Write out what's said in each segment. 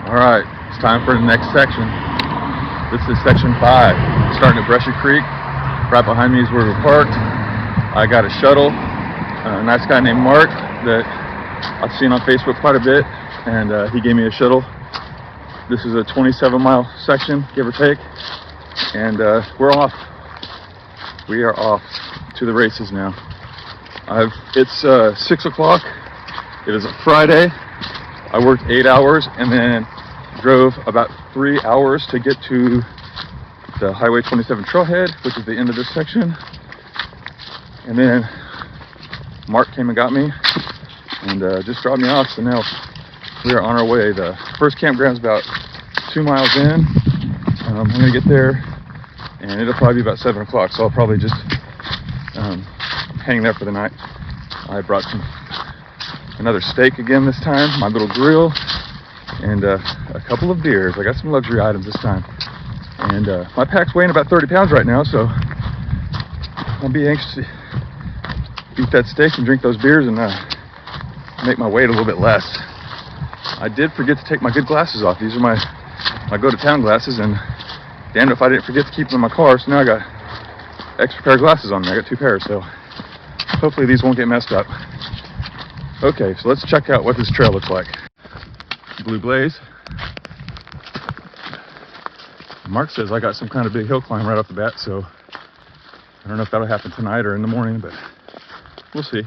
Alright, it's time for the next section. This is section 5. Starting at Brushy Creek. Right behind me is where we're parked. I got a shuttle. A nice guy named Mark that I've seen on Facebook quite a bit, and he gave me a shuttle. This is a 27-mile section, give or take, and we're off. We are off to the races now. It's 6 o'clock. It is a Friday. I worked 8 hours and then drove about 3 hours to get to the Highway 27 Trailhead, which is the end of this section. And then Mark came and got me and just dropped me off. So now we are on our way. The first campground's about 2 miles in. I'm gonna get there and it'll probably be about 7 o'clock. So I'll probably just hang there for the night. I brought another steak again this time, my little grill, and a couple of beers. I got some luxury items this time. And my pack's weighing about 30 pounds right now, so I'll be anxious to eat that steak and drink those beers and make my weight a little bit less. I did forget to take my good glasses off. These are my go-to-town glasses, and damn if I didn't forget to keep them in my car, so now I got extra pair of glasses on me. I got 2 pairs, so hopefully these won't get messed up. Okay, so let's check out what this trail looks like. Blue Blaze. Mark says I got some kind of big hill climb right off the bat, so I don't know if that'll happen tonight or in the morning, but we'll see.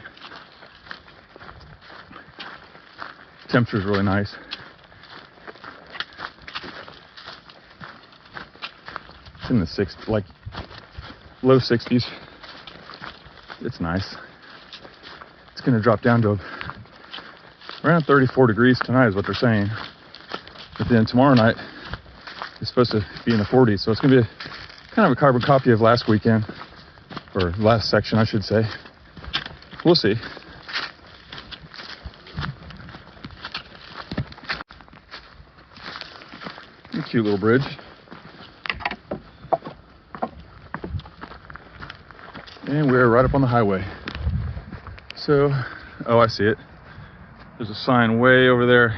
Temperature's really nice. It's in the like low 60s. It's nice. It's going to drop down to around 34 degrees tonight is what they're saying. But then tomorrow night it's supposed to be in the 40s, so it's going to be kind of a carbon copy of last weekend, or last section I should say. We'll see. A cute little bridge. And we're right up on the highway. So, oh, I see it. There's a sign way over there.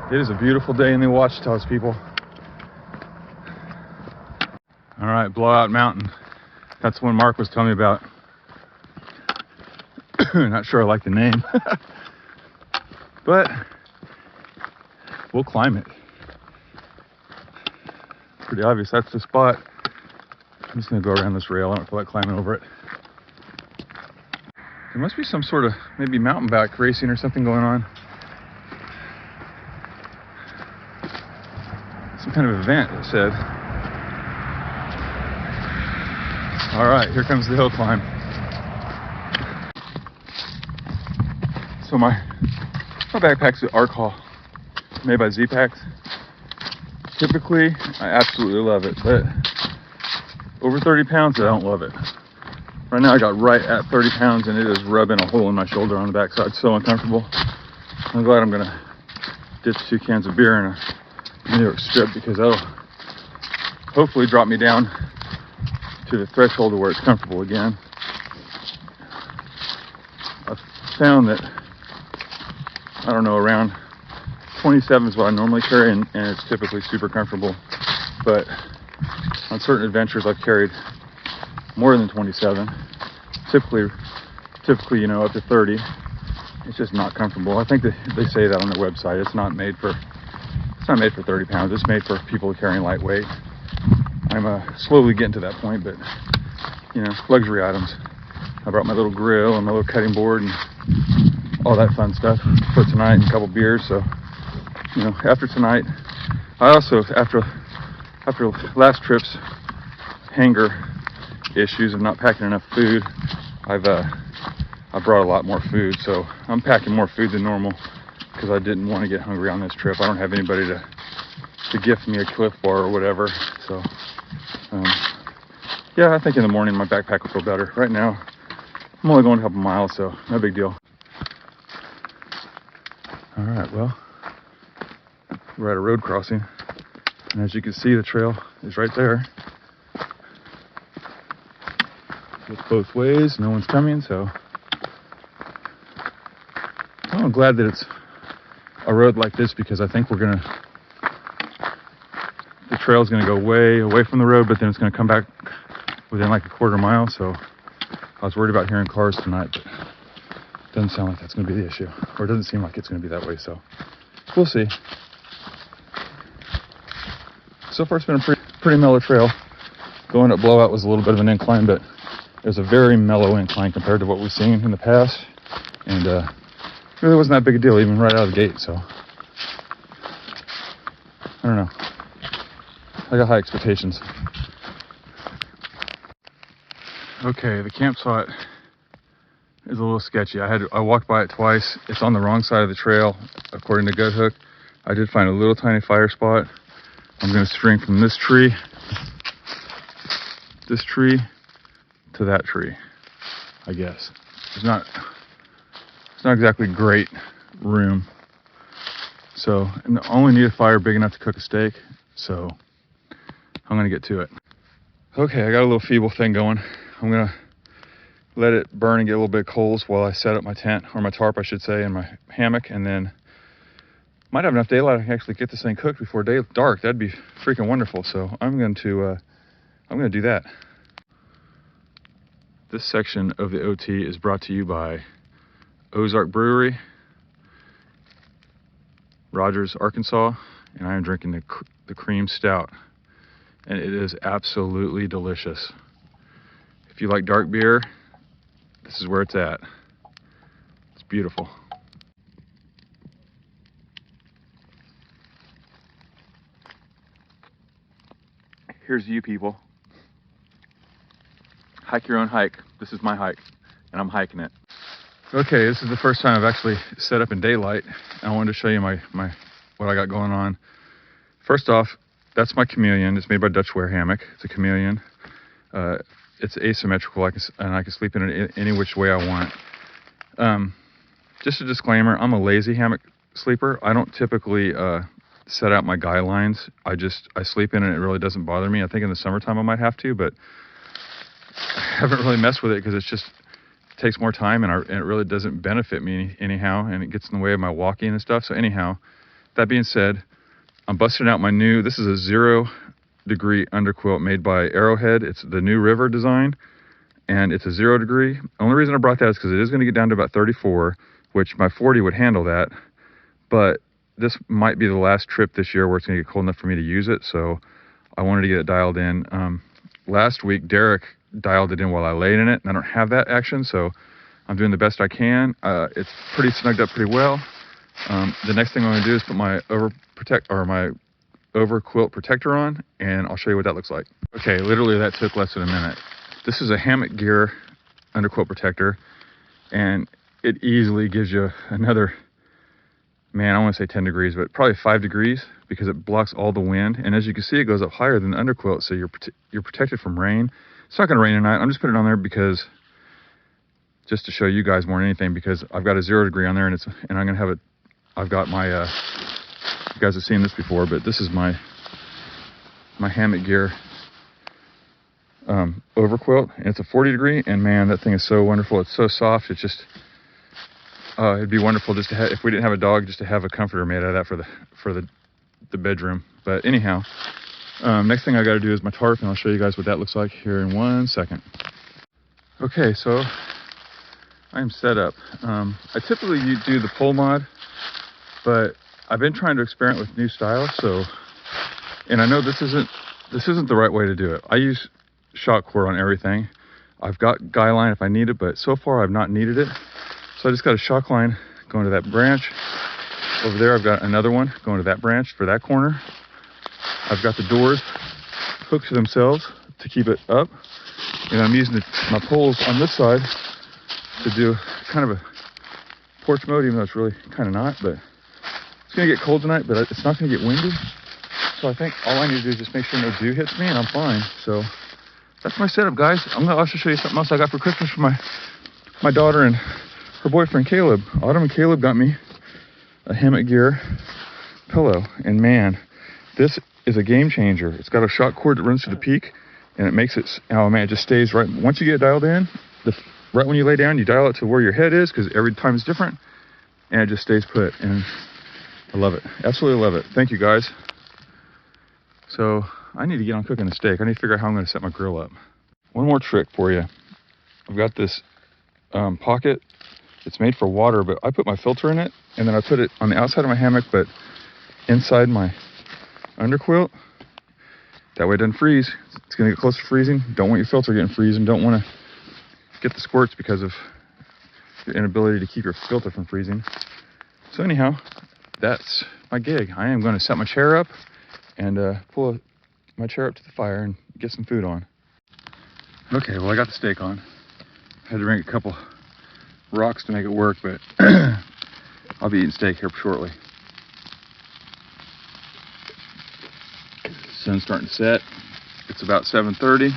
It is a beautiful day in the Ouachitas, people. All right, Blowout Mountain. That's the one Mark was telling me about. Not sure I like the name, but we'll climb it. Pretty obvious that's the spot. I'm just gonna go around this rail. I don't feel like climbing over it. There must be some sort of maybe mountain bike racing or something going on. Some kind of event, it said. All right, here comes the hill climb. So my backpack's an ARC haul, made by Zpacks. Typically, I absolutely love it, but over 30 pounds, I don't love it. Right now, I got right at 30 pounds, and it is rubbing a hole in my shoulder on the backside. So uncomfortable. I'm glad I'm gonna ditch 2 cans of beer and a New York strip, because that'll hopefully drop me down to the threshold of where it's comfortable again. I've found that, I don't know, around 27 is what I normally carry, and it's typically super comfortable. But on certain adventures, I've carried more than 27. Typically, you know, up to 30. It's just not comfortable. I think they say that on their website. It's not made for 30 pounds. It's made for people carrying lightweight. I'm slowly getting to that point, but you know, luxury items. I brought my little grill and my little cutting board and all that fun stuff for tonight, and a couple beers. So, you know, after tonight, I also, after last trip's hanger issues of not packing enough food, I brought a lot more food. So I'm packing more food than normal because I didn't want to get hungry on this trip. I don't have anybody to gift me a Cliff Bar or whatever. So, yeah, I think in the morning my backpack will feel better. Right now, I'm only going a couple miles, so no big deal. All right, well, we're at a road crossing. And as you can see, the trail is right there. Look both ways, no one's coming, so I'm glad that it's a road like this, because I think the trail's gonna go way away from the road, but then it's gonna come back within like a quarter mile. So I was worried about hearing cars tonight, but it doesn't sound like that's gonna be the issue, or it doesn't seem like it's gonna be that way, so we'll see. So far it's been a pretty mellow trail. Going up Blowout was a little bit of an incline, but it was a very mellow incline compared to what we've seen in the past, and really wasn't that big a deal even right out of the gate. So I don't know, I got high expectations. Okay, the campsite is a little sketchy. I walked by it twice. It's on the wrong side of the trail according to Gut Hook. I did find a little tiny fire spot. I'm going to string from this tree to that tree, I guess. It's not exactly great room, so I only need a fire big enough to cook a steak, so I'm gonna get to it. Okay, I got a little feeble thing going. I'm gonna let it burn and get a little bit of coals while I set up my tent, or my tarp I should say, and my hammock, and then might have enough daylight I can actually get this thing cooked before dark. That'd be freaking wonderful. So I'm going to do that. This section of the OT is brought to you by Ozark Brewery, Rogers, Arkansas, and I am drinking the cream stout, and it is absolutely delicious. If you like dark beer, this is where it's at. It's beautiful. Here's you people. Hike your own hike. This is my hike, and I'm hiking it. Okay, this is the first time I've actually set up in daylight, and I wanted to show you my what I got going on. First off, that's my Cameleon. It's made by Dutchware hammock. It's a Cameleon. It's asymmetrical, and I can sleep in it any which way I want. Just a disclaimer, I'm a lazy hammock sleeper. I don't typically set out my guy lines. I sleep in it and it really doesn't bother me. I think in the summertime I might have to, but I haven't really messed with it because it takes more time, and it really doesn't benefit me anyhow, and it gets in the way of my walking and stuff. So anyhow, that being said, I'm busting out this is a 0 degree underquilt made by Arrowhead. It's the new River design, and it's a 0 degree. Only reason I brought that is because it is going to get down to about 34, which my 40 would handle that, but this might be the last trip this year where it's going to get cold enough for me to use it, so I wanted to get it dialed in. Last week, Derek dialed it in while I laid in it, and I don't have that action, so I'm doing the best I can. It's pretty snugged up pretty well. The next thing I'm going to do is put my overquilt protector on, and I'll show you what that looks like. Okay, literally that took less than a minute. This is a Hammock Gear underquilt protector, and it easily gives you another, man, I want to say 10 degrees, but probably 5 degrees, because it blocks all the wind. And as you can see, it goes up higher than the underquilt, so you're protected from rain. It's not going to rain tonight. I'm just putting it on there because, just to show you guys more than anything, because I've got a 0 degree on there, and I'm going to have it. I've got my, you guys have seen this before, but this is my Hammock Gear overquilt, and it's a 40 degree, and man, that thing is so wonderful. It's so soft. It's just, it'd be wonderful just to have, if we didn't have a dog, just to have a comforter made out of that for the bedroom. But anyhow, next thing I got to do is my tarp, and I'll show you guys what that looks like here in 1 second. Okay, so I'm set up. I typically do the pole mod, but I've been trying to experiment with new styles. So, and I know this isn't the right way to do it. I use shock cord on everything. I've got guy line if I need it, but so far I've not needed it. So I just got a shock line going to that branch. Over there I've got another one going to that branch for that corner. I've got the doors hooked to themselves to keep it up. And I'm using my poles on this side to do kind of a porch mode, even though it's really kind of not. But it's going to get cold tonight, but it's not going to get windy. So I think all I need to do is just make sure no dew hits me, and I'm fine. So that's my setup, guys. I'm going to also show you something else I got for Christmas for my daughter and her boyfriend, Caleb. Autumn and Caleb got me a Hammock Gear pillow. And man, this is a game changer. It's got a shock cord that runs to the peak, and it makes it, oh man, it just stays right. Once you get it dialed in, right when you lay down, you dial it to where your head is, because every time is different, and it just stays put. And I love it. Absolutely love it. Thank you, guys. So I need to get on cooking a steak. I need to figure out how I'm going to set my grill up. One more trick for you. I've got this pocket. It's made for water, but I put my filter in it, and then I put it on the outside of my hammock, but inside my underquilt. That way it doesn't freeze. It's going to get close to freezing. Don't want your filter getting freezing. Don't want to get the squirts because of your inability to keep your filter from freezing. So anyhow, that's my gig. I am going to set my chair up and pull my chair up to the fire and get some food on. Okay, well, I got the steak on. I had to bring a couple rocks to make it work, but I'll be eating steak here shortly. Sun's starting to set. It's about 7:30.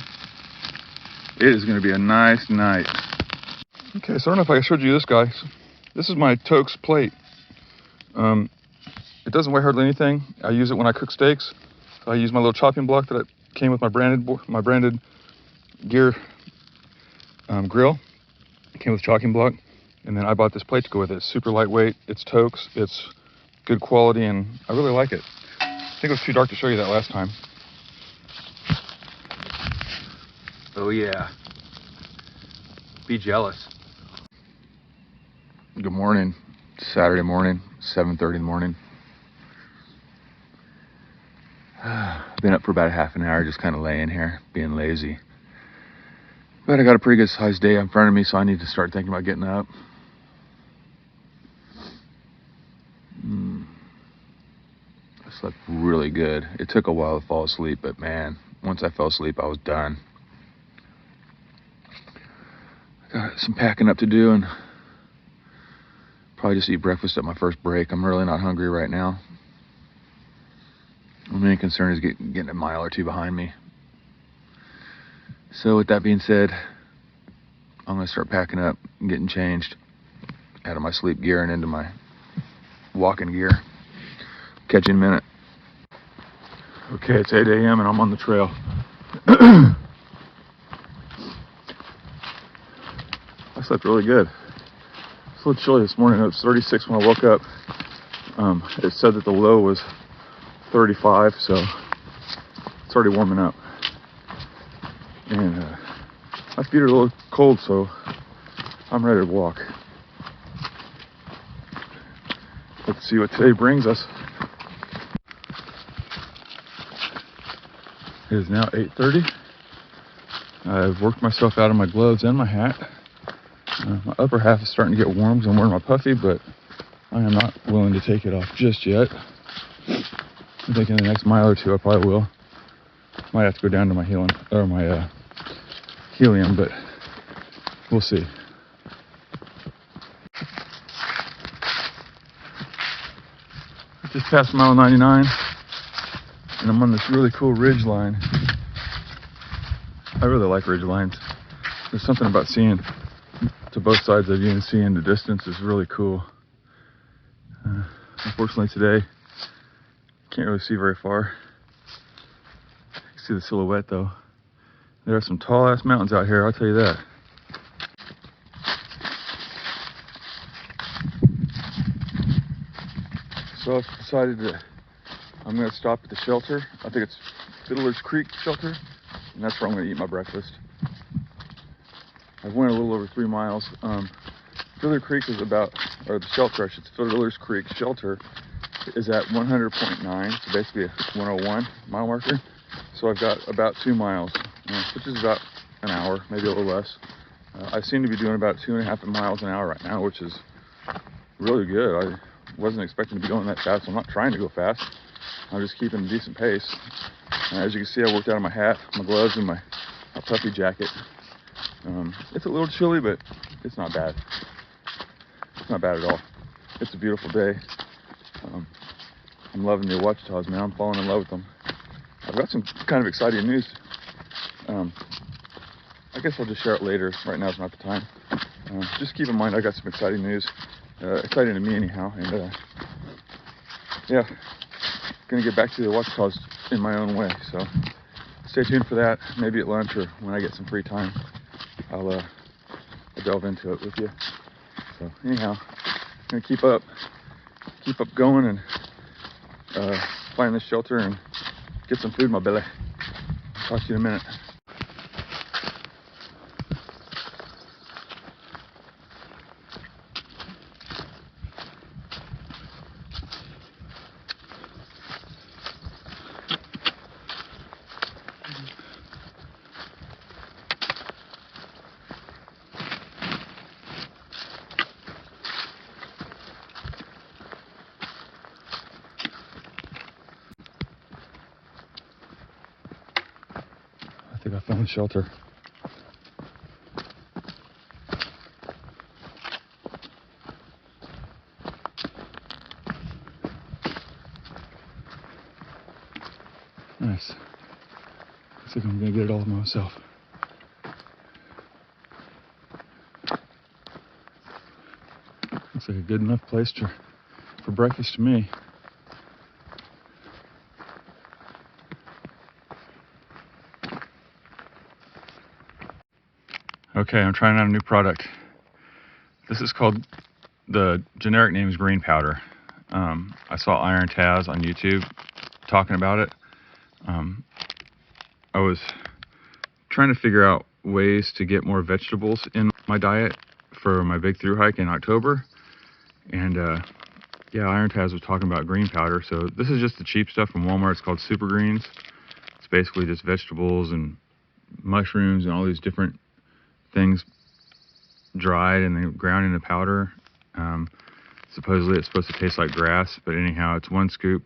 It is going to be a nice night. Okay, so I don't know if I showed you this, guy. This is my Tokes plate. It doesn't weigh hardly anything. I use it when I cook steaks. So I use my little chopping block that came with my branded gear grill. It came with a chopping block, and then I bought this plate to go with it. It's super lightweight. It's Tokes. It's good quality, and I really like it. I think it was too dark to show you that last time. Oh yeah. Be jealous. Good morning. Saturday morning, 7:30 in the morning. I've been up for about a half an hour, just kind of laying here, being lazy. But I got a pretty good sized day in front of me, so I need to start thinking about getting up. I slept really good. It took a while to fall asleep, but man, once I fell asleep, I was done. I got some packing up to do, and probably just eat breakfast at my first break. I'm really not hungry right now. My main concern is getting a mile or two behind me. So with that being said, I'm going to start packing up and getting changed out of my sleep gear and into my walking gear. Catch you in a minute. Okay, it's 8 a.m. and I'm on the trail. I slept really good. It's a little chilly this morning. It was 36 when I woke up. It said that the low was 35, so it's already warming up. And my feet are a little cold, so I'm ready to walk. Let's see what today brings us. It is now 8:30. I've worked myself out of my gloves and my hat. My upper half is starting to get warm because I'm wearing my puffy, but I am not willing to take it off just yet. I'm thinking the next mile or two I probably will. Might have to go down to my helium, but we'll see. I just passed mile 99, and I'm on this really cool ridge line. I really like ridge lines. There's something about seeing to both sides of you and seeing the distance is really cool. Unfortunately today, can't really see very far. You can see the silhouette though. There are some tall ass mountains out here, I'll tell you that. So I've decided that I'm going to stop at the shelter. I think it's Fiddler's Creek Shelter, and that's where I'm going to eat my breakfast. I've went a little over 3 miles. Fiddler Creek is about, or the shelter, I should say, Fiddler's Creek Shelter is at 100.9, so basically a 101 mile marker. So I've got about 2 miles, which is about an hour, maybe a little less. I seem to be doing about 2.5 miles an hour right now, which is really good. I wasn't expecting to be going that fast. I'm not trying to go fast. I'm just keeping a decent pace. As you can see, I worked out of my hat, my gloves, and my puffy jacket. It's a little chilly, but it's not bad. It's not bad at all. It's a beautiful day. I'm loving the Ouachitas, man. I'm falling in love with them. I've got some kind of exciting news. I guess I'll just share it later. Right now is not the time. Just keep in mind I got some exciting news. Exciting to me anyhow. And yeah, gonna get back to the Ouachitas in my own way. So stay tuned for that. Maybe at lunch or when I get some free time, I'll delve into it with you. So anyhow, I'm gonna keep up going and find this shelter and get some food in my belly. Talk to you in a minute. I think I found the shelter. Nice. Looks like I'm gonna get it all myself. Looks like a good enough place for breakfast to me. Okay, I'm trying out a new product. This is called, the generic name is green powder. I saw Iron Taz on YouTube talking about it. I was trying to figure out ways to get more vegetables in my diet for my big thru hike in October. And yeah, Iron Taz was talking about green powder. So this is just the cheap stuff from Walmart. It's called Super Greens. It's basically just vegetables and mushrooms and all these different things dried and then ground into powder. Supposedly it's supposed to taste like grass, but anyhow, it's 1 scoop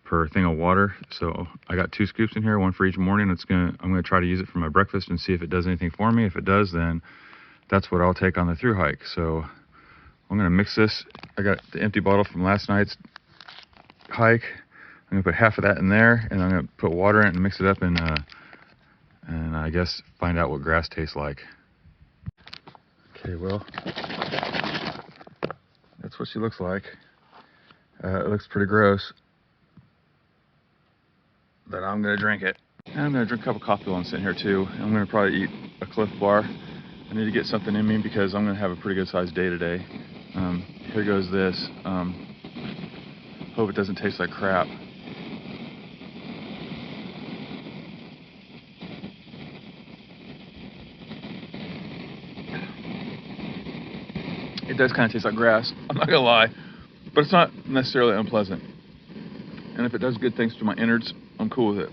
per thing of water. So I got 2 scoops in here, 1 for each morning. I'm gonna try to use it for my breakfast and see if it does anything for me. If it does, then that's what I'll take on the thru hike. So I'm gonna mix this. I got the empty bottle from last night's hike. I'm gonna put half of that in there, and I'm gonna put water in it and mix it up and I guess find out what grass tastes like. Okay, well, that's what she looks like. It looks pretty gross, but I'm gonna drink it. And I'm gonna drink a cup of coffee while I'm sitting here too. I'm gonna probably eat a Cliff Bar. I need to get something in me because I'm gonna have a pretty good sized day today. Here goes this. Hope it doesn't taste like crap. It does kind of taste like grass, I'm not gonna lie, but it's not necessarily unpleasant. And if it does good things to my innards, I'm cool with it.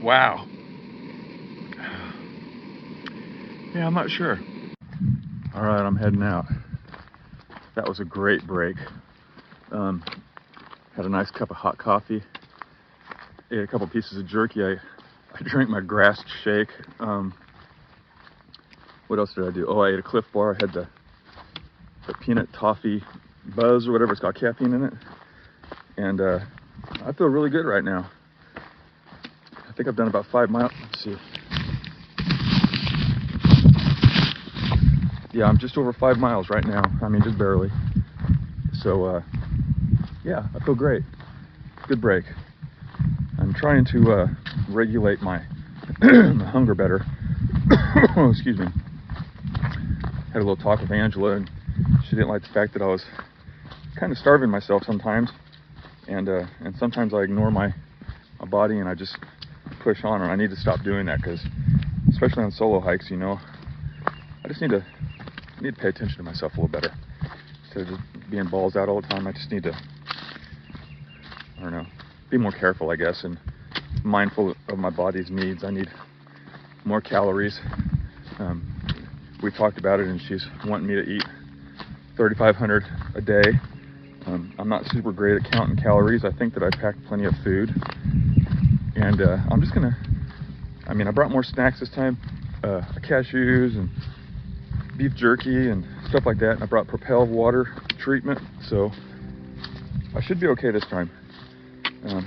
Wow. Yeah, I'm not sure. All right, I'm heading out. That was a great break. Had a nice cup of hot coffee. Ate a couple pieces of jerky. I drank my grass shake. What else did I do? Oh, I ate a Cliff Bar. I had the peanut toffee buzz or whatever it's called, caffeine in it. And I feel really good right now. I think I've done about 5 miles. Let's see. Yeah, I'm just over 5 miles right now. I mean, just barely. So, yeah, I feel great. Good break. I'm trying to regulate my hunger better. Oh, excuse me. Had a little talk with Angela, and she didn't like the fact that I was kind of starving myself sometimes, and sometimes I ignore my body and I just push on, and I need to stop doing that because, especially on solo hikes, you know, I just need to pay attention to myself a little better instead of just being balls out all the time. I just need to, I don't know, be more careful, I guess, and mindful of my body's needs. I need more calories. We talked about it, and she's wanting me to eat 3,500 a day. I'm not super great at counting calories. I think that I packed plenty of food, and I'm just gonna, I mean, I brought more snacks this time, cashews and beef jerky and stuff like that, and I brought Propel water treatment, so I should be okay this time.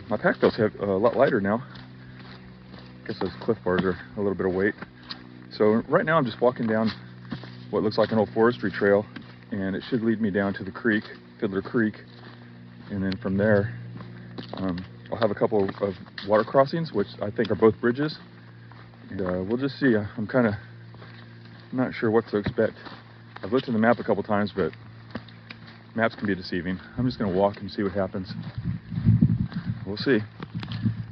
My pack feels a lot lighter now. I guess those cliff bars are a little bit of weight. So right now I'm just walking down what looks like an old forestry trail, and it should lead me down to the creek, Fiddler Creek, and then from there I'll have a couple of water crossings, which I think are both bridges, and we'll just see. I'm kind of not sure what to expect. I've looked at the map a couple times, but maps can be deceiving. I'm just going to walk and see what happens. We'll see.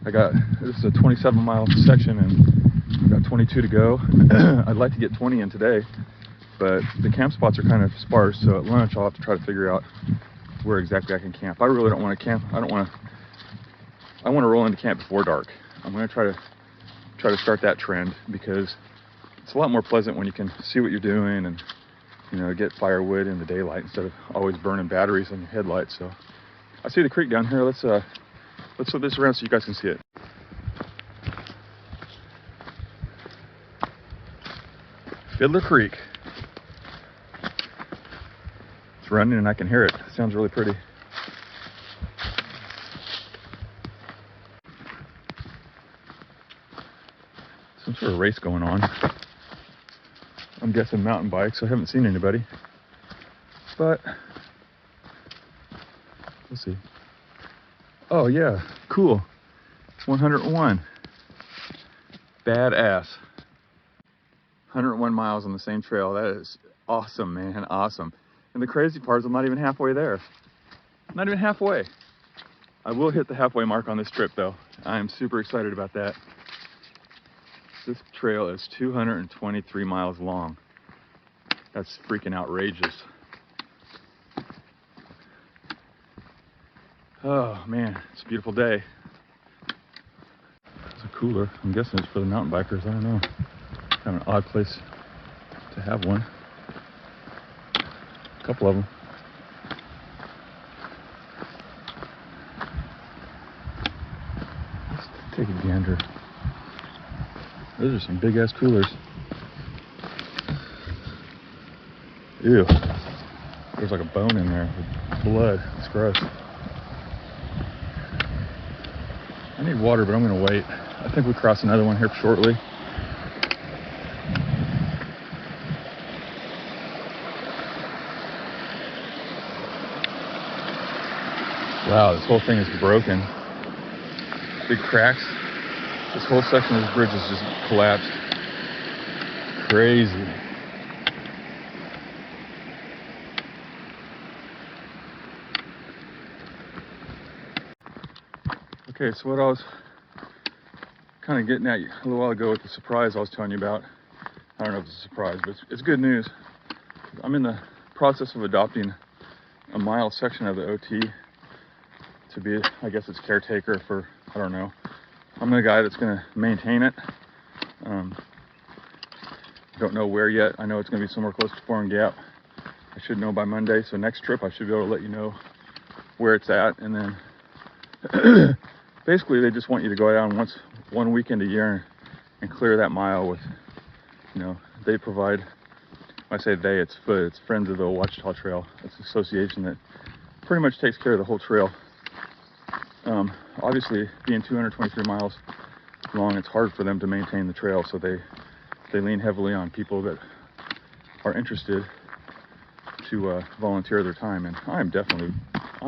This is a 27-mile section, and I've got 22 to go. I'd like to get 20 in today, but the camp spots are kind of sparse, so at lunch I'll have to try to figure out where exactly I can camp. I really don't want to camp. I want to roll into camp before dark. I'm going to try to start that trend, because it's a lot more pleasant when you can see what you're doing and, you know, get firewood in the daylight instead of always burning batteries on your headlights. So I see the creek down here. Let's flip this around so you guys can see it. Fiddler Creek. It's running and I can hear it. It sounds really pretty. Some sort of race going on. I'm guessing mountain bikes. I haven't seen anybody, but we'll see. Oh yeah, cool. 101. Badass. 101 miles on the same trail. That is awesome, man. Awesome. And the crazy part is I'm not even halfway there. Not even halfway. I will hit the halfway mark on this trip though. I am super excited about that. This trail is 223 miles long. That's freaking outrageous. Oh man, it's a beautiful day. It's a cooler. I'm guessing it's for the mountain bikers. I don't know. Kind of an odd place to have one. A couple of them. Let's take a gander. Those are some big ass coolers. Ew. There's like a bone in there with blood. It's gross. I need water, but I'm gonna wait. I think we cross another one here shortly. Wow, this whole thing is broken. Big cracks. This whole section of this bridge is just collapsed. Crazy. Okay, so what I was kind of getting at a little while ago with the surprise I was telling you about, I don't know if it's a surprise, but it's good news. I'm in the process of adopting a mile section of the OT to be, I guess it's caretaker for, I don't know. I'm the guy that's going to maintain it. Don't know where yet. I know it's going to be somewhere close to Foreign Gap. I should know by Monday, so next trip I should be able to let you know where it's at. And then basically they just want you to go down one weekend a year and clear that mile with, you know, they provide, when I say they, it's Friends of the Ouachita Trail. It's an association that pretty much takes care of the whole trail. Obviously, being 223 miles long, it's hard for them to maintain the trail, so they lean heavily on people that are interested to volunteer their time, and I'm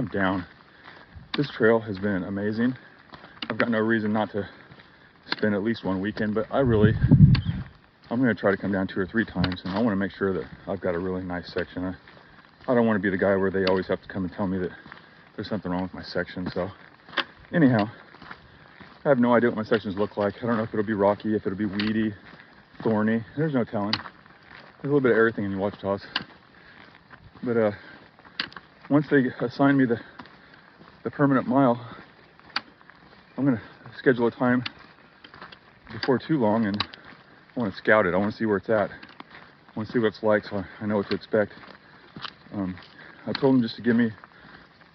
down. This trail has been amazing. I've got no reason not to spend at least one weekend, but I'm going to try to come down 2 or 3 times, and I want to make sure that I've got a really nice section. I don't want to be the guy where they always have to come and tell me that there's something wrong with my section. So anyhow, I have no idea what my sections look like. I don't know if it'll be rocky, if it'll be weedy, thorny. There's no telling. There's a little bit of everything in Ouachitas. But once they assign me the permanent mile, I'm going to schedule a time before too long, and I want to scout it. I want to see where it's at. I want to see what it's like, so I know what to expect. I told them just to give me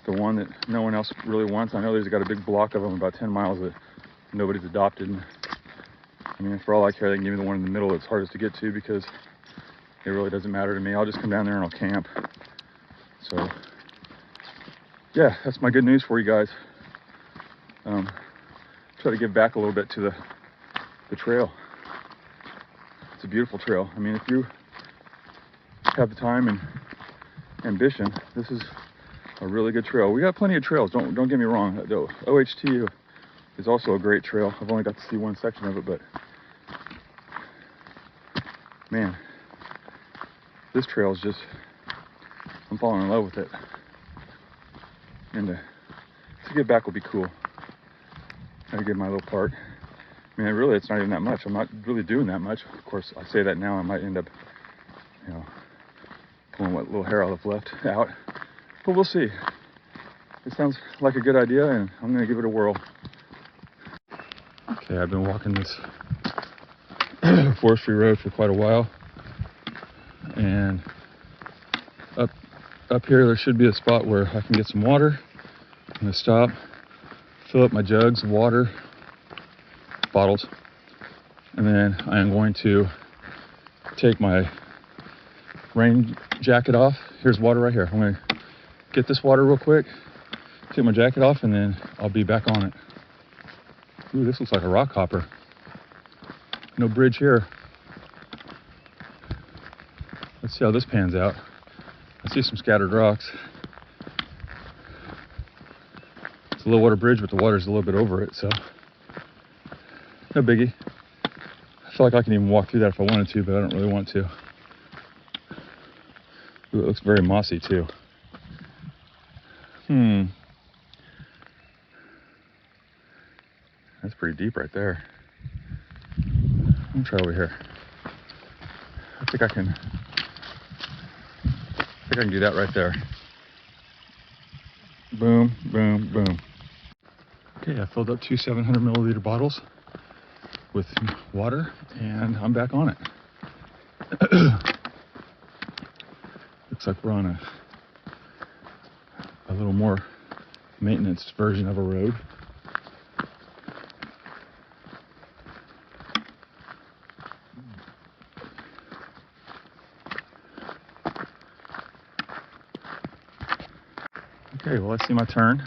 the one that no one else really wants. I know there's got a big block of them, about 10 miles, that nobody's adopted. And, I mean, for all I care, they can give me the one in the middle that's hardest to get to, because it really doesn't matter to me. I'll just come down there and I'll camp. So, yeah, that's my good news for you guys. try to give back a little bit to the trail. It's a beautiful trail. I mean, if you have the time and ambition, this is a really good trail. We got plenty of trails, don't get me wrong. The OHT is also a great trail. I've only got to see one section of it, but man, this trail is just, I'm falling in love with it. And to get back will be cool. Gotta give my little part. I mean, really, it's not even that much. I'm not really doing that much. Of course, I say that now, I might end up, you know, pulling what little hair I've left out. But we'll see. It sounds like a good idea, and I'm gonna give it a whirl. Okay, I've been walking this forestry road for quite a while, and up here there should be a spot where I can get some water. I'm gonna stop, fill up my jugs of water, bottles, and then I am going to take my rain jacket off. Here's water right here. I'm gonna get this water real quick, take my jacket off, and then I'll be back on it. Ooh, this looks like a rock hopper. No bridge here. Let's see how this pans out. I see some scattered rocks. It's a low water bridge, but the water's a little bit over it, so no biggie. I feel like I can even walk through that if I wanted to, but I don't really want to. Ooh, it looks very mossy too. That's pretty deep right there. Let me try over here. I think I can do that right there. Boom, boom, boom. Okay, I filled up 2 700 milliliter bottles with water, and I'm back on it. Looks like we're on a little more maintenance version of a road. Okay, well, I see my turn.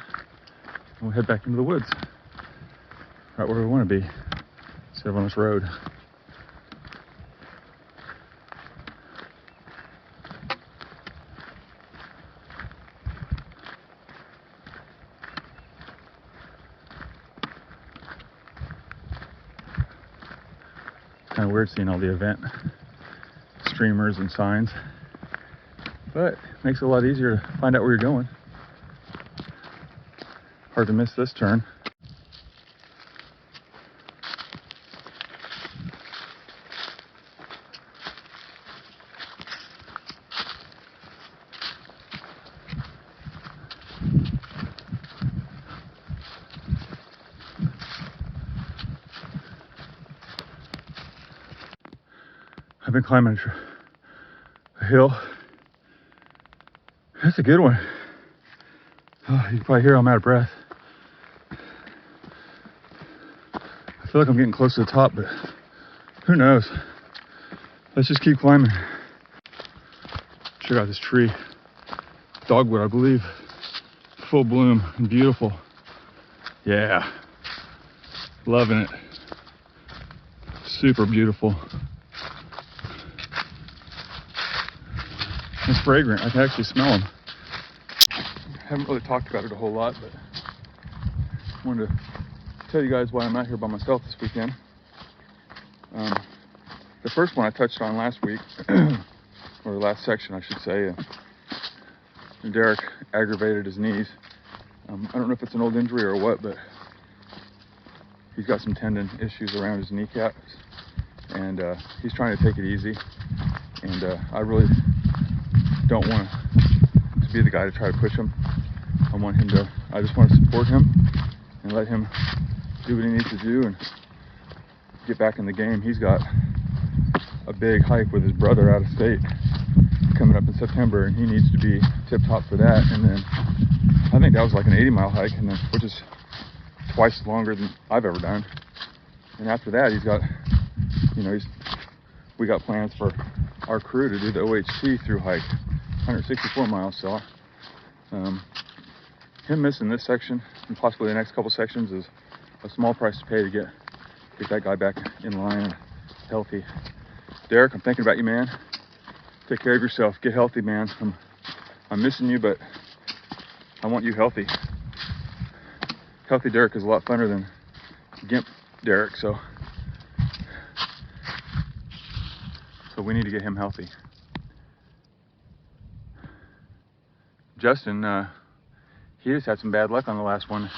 We'll head back into the woods, right where we want to be, instead of on this road. Kind of weird seeing all the event streamers and signs, but it makes it a lot easier to find out where you're going. Hard to miss this turn. I've been climbing a hill. That's a good one. Oh, you can probably hear I'm out of breath. I feel like I'm getting close to the top, but who knows? Let's just keep climbing. Check out this tree. Dogwood, I believe. Full bloom and beautiful. Yeah. Loving it. Super beautiful. It's fragrant. I can actually smell them. Haven't really talked about it a whole lot, but I wanted to tell you guys why I'm out here by myself this weekend. The first one I touched on last week, or the last section I should say. Derek aggravated his knees. I don't know if it's an old injury or what, but he's got some tendon issues around his kneecaps, and he's trying to take it easy. And I really don't want to be the guy to try to push him. I just want to support him and let him do what he needs to do and get back in the game. He's got a big hike with his brother out of state coming up in September, and he needs to be tip top for that. And then I think that was like an 80-mile hike, and then, which is twice longer than I've ever done. And after that, he's got, we got plans for our crew to do the OHT through hike, 164 miles. So him missing this section and possibly the next couple sections is a small price to pay to get that guy back in line and healthy. Derek, I'm thinking about you, man. Take care of yourself. Get healthy, man. I'm missing you, but I want you healthy. Healthy Derek is a lot funner than Gimp Derek, so we need to get him healthy. Justin, he just had some bad luck on the last one.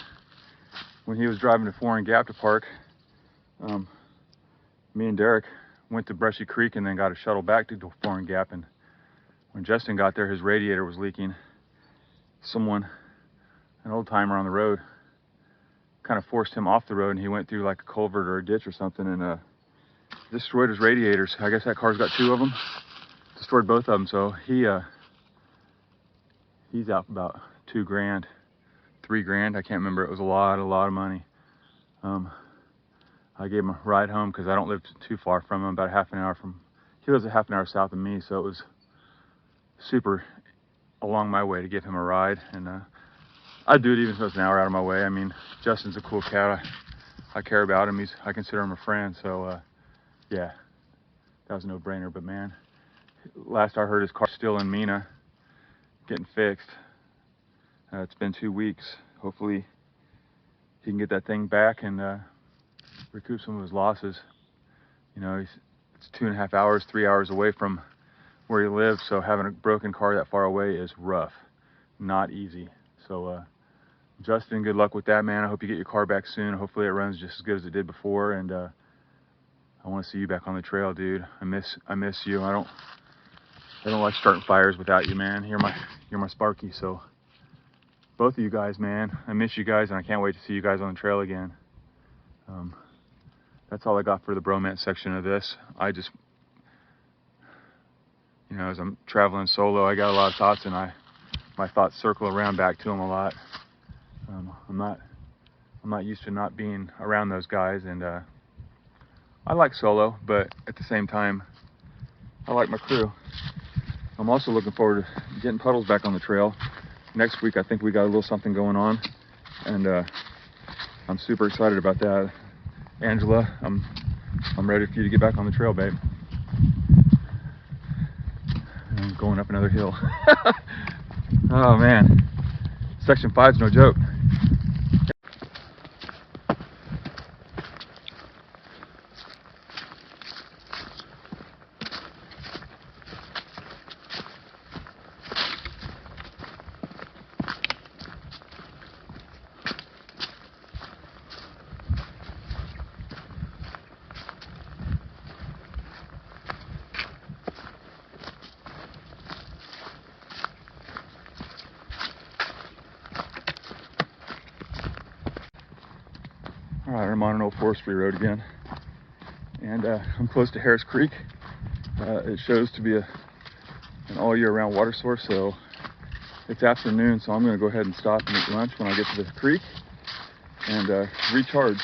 When he was driving to Foreign Gap to park, me and Derek went to Brushy Creek and then got a shuttle back to Foreign Gap, and when Justin got there, his radiator was leaking. Someone, an old timer on the road, kind of forced him off the road, and he went through like a culvert or a ditch or something, and destroyed his radiators. I guess that car's got 2 of them. Destroyed both of them, so he's out about $2 grand, $3 grand. I can't remember. It was a lot of money. I gave him a ride home because I don't live too far from him, about half an hour from. He lives a half an hour south of me, so it was super along my way to give him a ride, and I'd do it even if it was an hour out of my way. I mean, Justin's a cool cat. I care about him. I consider him a friend, so yeah, that was a no-brainer. But man, last I heard, his car's still in Mena, getting fixed. It's been 2 weeks. Hopefully he can get that thing back and recoup some of his losses. You know, it's 2.5 hours, 3 hours away from where he lives, so having a broken car that far away is rough, not easy. So Justin, good luck with that, man. I hope you get your car back soon. Hopefully it runs just as good as it did before, and I want to see you back on the trail, dude. I miss you. I don't like starting fires without you, man. You're my Sparky. So both of you guys, man, I miss you guys, and I can't wait to see you guys on the trail again. That's all I got for the bromance section of this. I just, you know, as I'm traveling solo, I got a lot of thoughts, and my thoughts circle around back to them a lot. I'm not used to not being around those guys, and I like solo, but at the same time, I like my crew. I'm also looking forward to getting Puddles back on the trail. Next week, I think we got a little something going on, and I'm super excited about that. Angela, I'm ready for you to get back on the trail, babe. I'm going up another hill. Oh man, section 5's no joke. All right, I'm on an old forestry road again, and I'm close to Harris Creek. It shows to be an all year round water source, so it's afternoon, so I'm going to go ahead and stop and eat lunch when I get to the creek and recharge.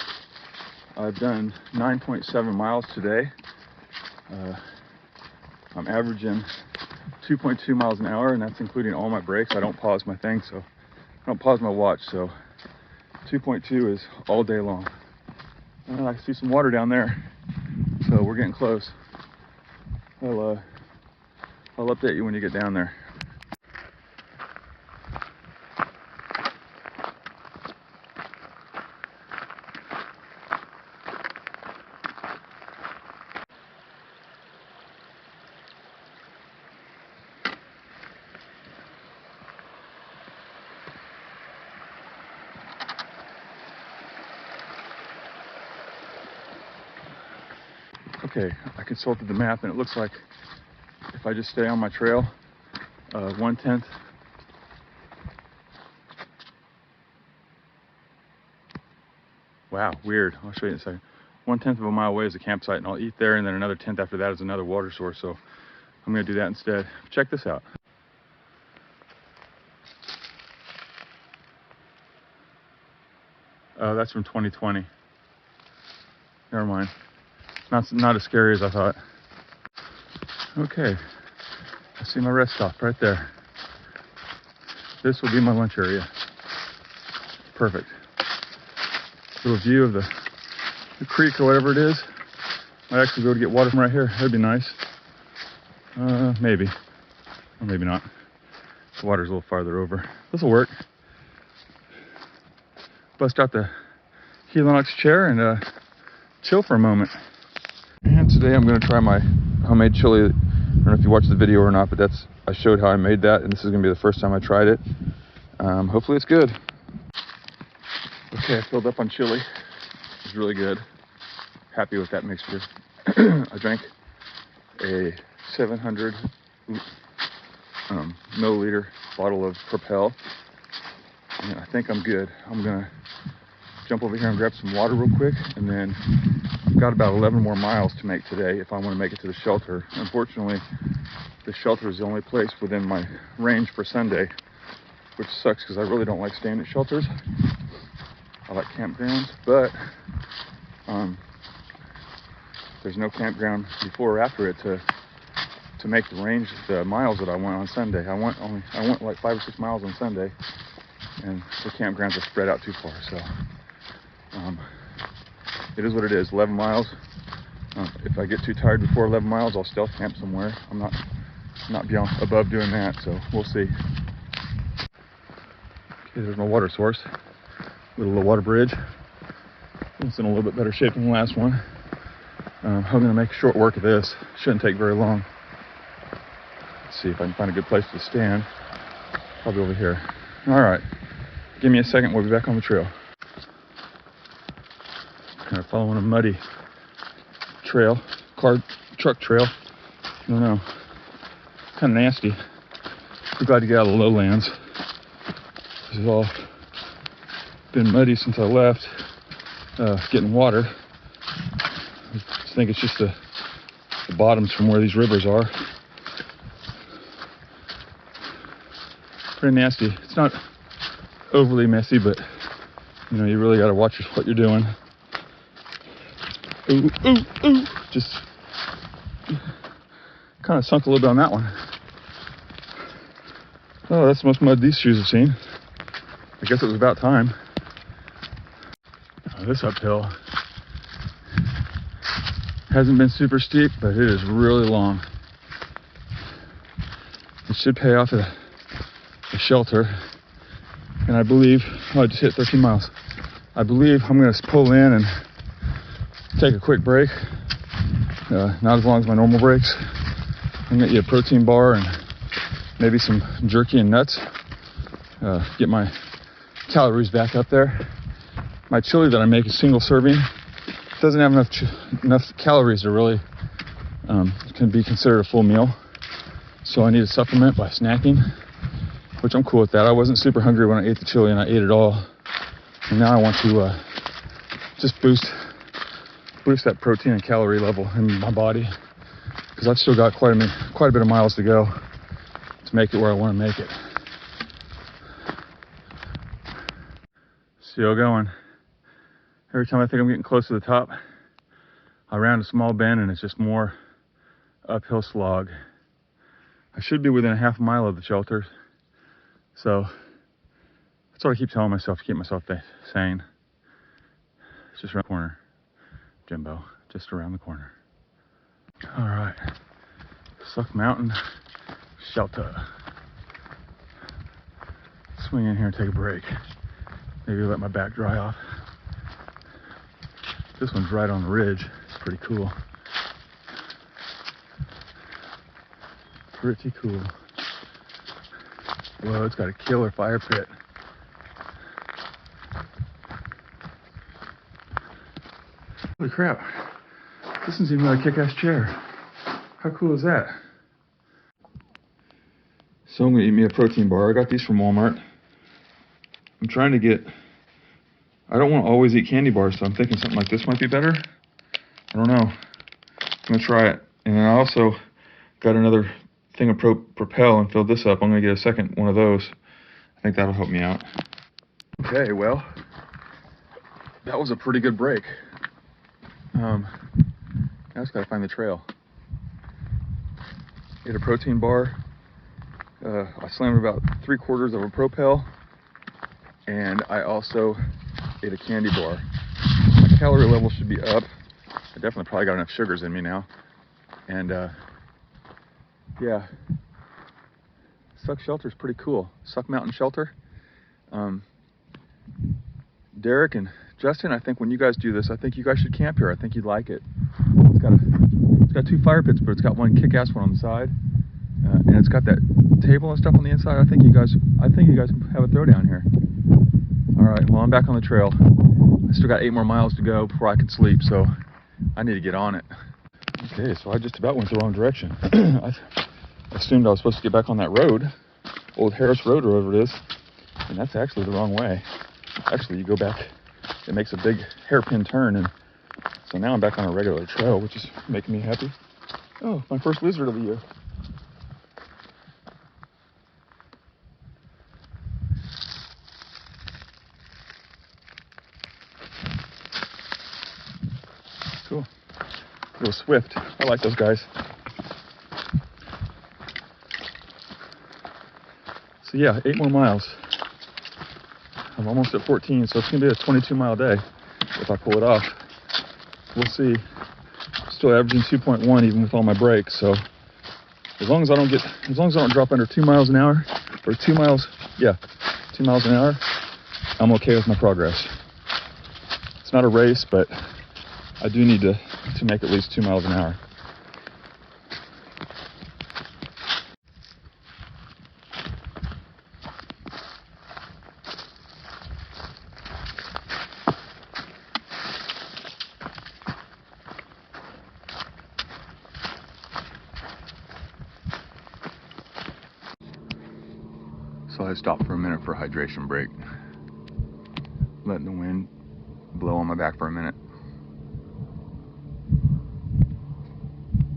I've done 9.7 miles today. I'm averaging 2.2 miles an hour, and that's including all my brakes. I don't pause my thing, so I don't pause my watch, so 2.2 is all day long. And I see some water down there, so we're getting close. I'll update you when you get down there. Okay, I consulted the map, and it looks like if I just stay on my trail, 1/10. Wow, weird. I'll show you in a second. 1/10 of a mile away is a campsite, and I'll eat there, and then another 1/10 after that is another water source. So I'm going to do that instead. Check this out. That's from 2020. Never mind. Not as scary as I thought. Okay, I see my rest stop right there. This will be my lunch area. Perfect. little view of the creek or whatever it is. Might actually go to get water from right here. That'd be nice. Maybe. Or maybe not. The water's a little farther over. This'll work. Bust out the Helinox chair and chill for a moment. And today I'm going to try my homemade chili. I don't know if you watched the video or not, but I showed how I made that, and this is going to be the first time I tried it. Hopefully it's good. Okay, I filled up on chili. It was really good. Happy with that mixture. I drank a 700 milliliter bottle of Propel, and I think I'm good. I'm gonna jump over here and grab some water real quick, and then I've got about 11 more miles to make today if I want to make it to the shelter. Unfortunately, the shelter is the only place within my range for Sunday, which sucks because I really don't like staying at shelters. I like campgrounds, but there's no campground before or after it to make the range, the miles that I want on Sunday. I went like 5 or 6 miles on Sunday, and the campgrounds are spread out too far. So it is what it is. 11 miles. If I get too tired before 11 miles, I'll stealth camp somewhere. I'm not beyond above doing that, so we'll see. Okay, there's my water source. Little water bridge. It's in a little bit better shape than the last one. I'm gonna make short work of this. Shouldn't take very long. Let's see if I can find a good place to stand. Probably over here. All right, give me a second. We'll be back on the trail. Kind of following a muddy trail, truck trail. I don't know. Kind of nasty. We're glad to get out of the lowlands. This has all been muddy since I left. Getting water. I think it's just the bottoms from where these rivers are. Pretty nasty. It's not overly messy, but you know, you really got to watch what you're doing. Ooh, ooh, ooh. Just kind of sunk a little bit on that one. Oh, that's the most mud these shoes have seen. I guess it was about time. Oh, this uphill hasn't been super steep, but it is really long. It should pay off a shelter, and I believe, oh, I just hit 13 miles. I believe I'm going to pull in and take a quick break. Not as long as my normal breaks. I'm going to eat a protein bar and maybe some jerky and nuts. Get my calories back up there. My chili that I make is single serving. It doesn't have enough calories to really can be considered a full meal. So I need a supplement by snacking, which I'm cool with that. I wasn't super hungry when I ate the chili, and I ate it all. And now I want to just boost that protein and calorie level in my body, because I've still got quite a bit of miles to go to make it where I want to make it. Still going. Every time I think I'm getting close to the top, I round a small bend and it's just more uphill slog. I should be within a half mile of the shelter, so that's what I keep telling myself to keep myself sane. It's just around the corner, Jimbo, just around the corner. All right, Suck Mountain Shelter. Swing in here and take a break. Maybe let my back dry off. This one's right on the ridge. It's pretty cool. Pretty cool. Whoa, it's got a killer fire pit. Holy crap. This one's even got a kick-ass chair. How cool is that? So I'm gonna eat me a protein bar. I got these from Walmart. I'm trying to get, I don't want to always eat candy bars, so I'm thinking something like this might be better. I don't know. I'm gonna try it. And then I also got another thing of Propel and filled this up. I'm gonna get a second one of those. I think that'll help me out. Okay, well, that was a pretty good break. Now I just gotta find the trail. Ate a protein bar. I slammed about 3/4 of a Propel, and I also ate a candy bar. calorie level should be up. I definitely probably got enough sugars in me now. And yeah, Suck Shelter is pretty cool. Suck Mountain Shelter. Derek and Justin, I think when you guys do this, I think you guys should camp here. I think you'd like it. It's got 2 fire pits, but it's got one kick-ass one on the side, and it's got that table and stuff on the inside. I think you guys have a throwdown here. All right, well, I'm back on the trail. I still got 8 more miles to go before I can sleep, so I need to get on it. Okay, so I just about went the wrong direction. I assumed I was supposed to get back on that road, Old Harris Road or whatever it is, and that's actually the wrong way. Actually, you go back, it makes a big hairpin turn, and so now I'm back on a regular trail, which is making me happy. Oh, my first lizard of the year. Cool. Little swift. I like those guys. So yeah, 8 more miles. I'm almost at 14, so it's gonna be a 22-mile day if I pull it off. We'll see. Still averaging 2.1 even with all my brakes, so as long as I don't drop under 2 miles an hour, or 2 miles an hour, I'm okay with my progress. It's not a race, but I do need to make at least 2 miles an hour. So I stopped for a minute for a hydration break, letting the wind blow on my back for a minute.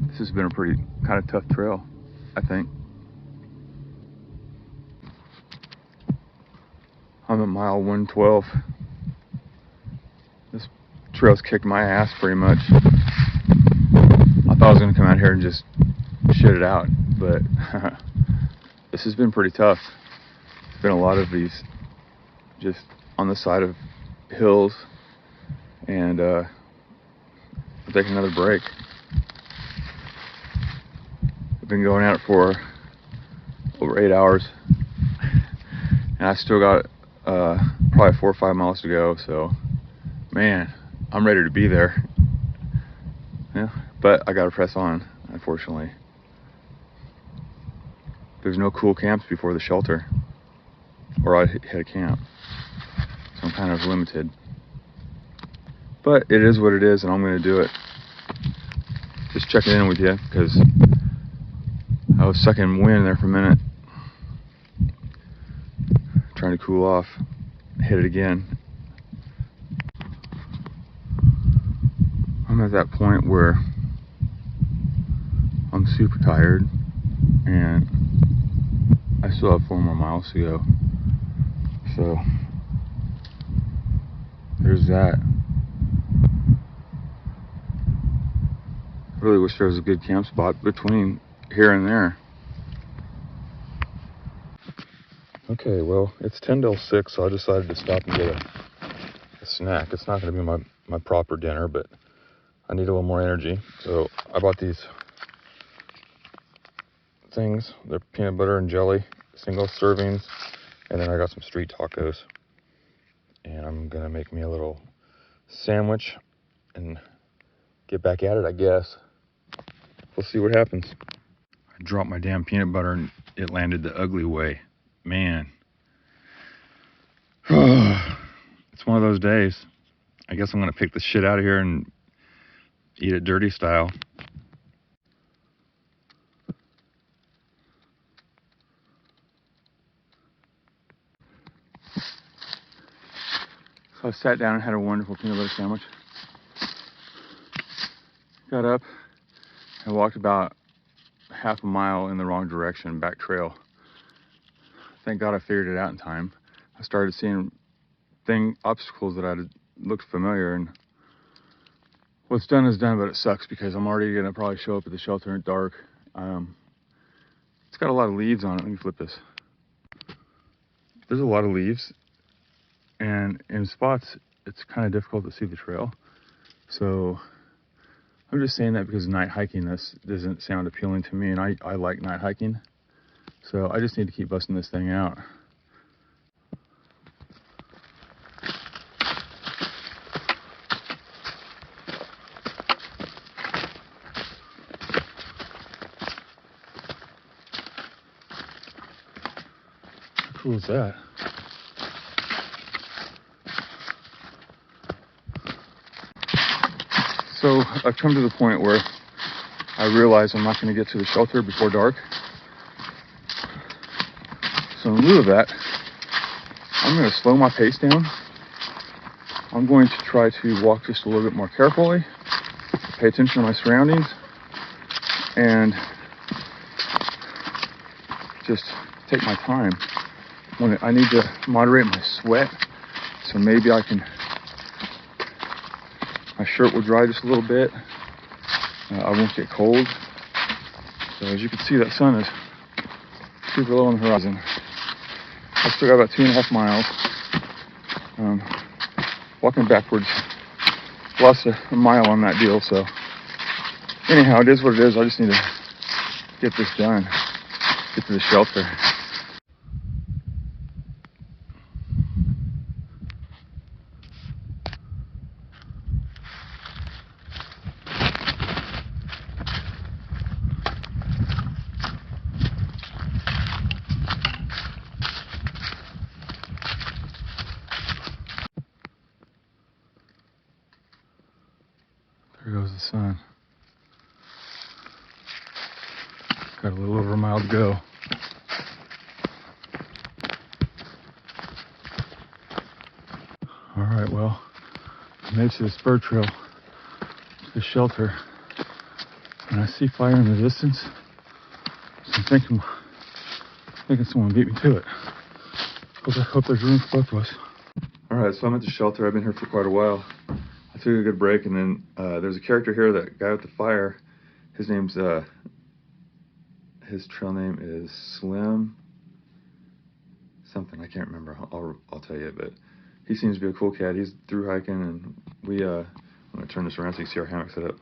This has been a pretty kind of tough trail, I think. I'm at mile 112. This trail's kicked my ass pretty much. I thought I was gonna come out here and just shit it out, but this has been pretty tough. There's been a lot of these just on the side of hills, and I'll take another break. I've been going at it for over 8 hours, and I still got probably 4 or 5 miles to go, so man, I'm ready to be there. Yeah, but I gotta press on, unfortunately. There's no cool camps before the shelter, or I'd hit a camp, so I'm kind of limited. But it is what it is, and I'm gonna do it. Just checking in with you, because I was sucking wind there for a minute, trying to cool off, hit it again. I'm at that point where I'm super tired, and I still have 4 more miles to go. So there's that. I really wish there was a good camp spot between here and there. Okay, well, it's 10 till 6, so I decided to stop and get a snack. It's not going to be my proper dinner, but I need a little more energy. So I bought these things. They're peanut butter and jelly, single servings, and then I got some street tacos. And I'm going to make me a little sandwich and get back at it, I guess. We'll see what happens. I dropped my damn peanut butter and it landed the ugly way. Man. It's one of those days. I guess I'm gonna pick the shit out of here and eat it dirty style. So I sat down and had a wonderful peanut butter sandwich. Got up and walked about half a mile in the wrong direction, back trail. Thank God I figured it out in time. I started seeing obstacles that had looked familiar, and what's done is done, but it sucks because I'm already gonna probably show up at the shelter in dark. It's got a lot of leaves on it. Let me flip this. There's a lot of leaves, and in spots it's kind of difficult to see the trail. So I'm just saying that because night hiking this doesn't sound appealing to me, and I like night hiking. So I just need to keep busting this thing out. How cool is that? So I've come to the point where I realize I'm not going to get to the shelter before dark. So in lieu of that, I'm going to slow my pace down. I'm going to try to walk just a little bit more carefully, pay attention to my surroundings, and just take my time. When I need to moderate my sweat, so maybe my shirt will dry just a little bit. I won't get cold. So as you can see, that sun is super low on the horizon. I still got about 2.5 miles. Walking backwards, lost a mile on that deal. So anyhow, it is what it is. I just need to get this done, get to the shelter. There goes the sun. Got a little over a mile to go. All right, well, I made it to the spur trail, to the shelter, and I see fire in the distance. So I'm thinking someone beat me to it. Hope there's room for both of us. All right, so I'm at the shelter. I've been here for quite a while. I took a good break, and then there's a character here, that guy with the fire. His name's his trail name is Slim something. I can't remember. I'll tell you, but he seems to be a cool cat. He's through hiking, and I'm gonna turn this around so you can see our hammock set up.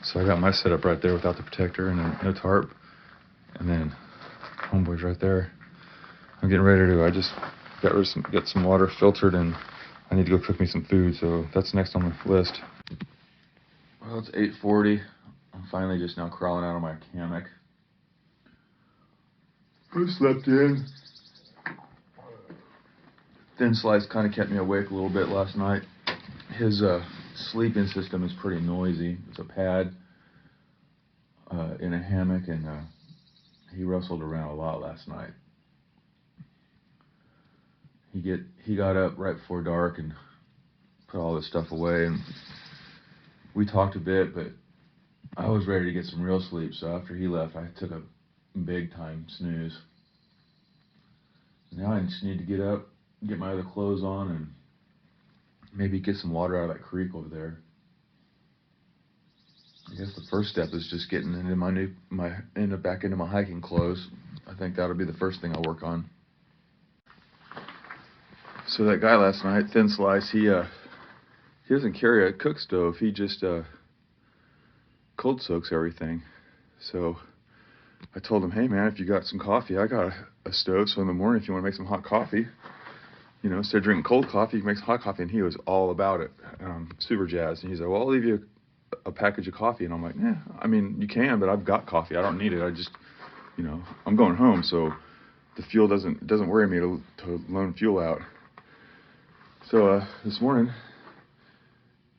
So I got my setup right there without the protector and no tarp, and then homeboy's right there. I'm getting ready to. I just got some water filtered, and I need to go cook me some food, so that's next on the list. Well, it's 8:40. I'm finally just now crawling out of my hammock. I slept in. Thin Slice kind of kept me awake a little bit last night. His sleeping system is pretty noisy. It's a pad in a hammock, and he rustled around a lot last night. He got up right before dark and put all this stuff away, and we talked a bit, but I was ready to get some real sleep, so after he left, I took a big time snooze. Now I just need to get up, get my other clothes on, and maybe get some water out of that creek over there. I guess the first step is just getting into back into my hiking clothes. I think that'll be the first thing I'll work on. So that guy last night, Thin Slice, he doesn't carry a cook stove. He just cold soaks everything. So I told him, hey man, if you got some coffee, I got a stove. So in the morning, if you want to make some hot coffee, instead of drinking cold coffee, you can make some hot coffee. And he was all about it, super jazzed. And he's like, well, I'll leave you a package of coffee. And I'm like, yeah, I mean, you can, but I've got coffee. I don't need it. I just, I'm going home, so the fuel doesn't worry me to loan fuel out. So this morning,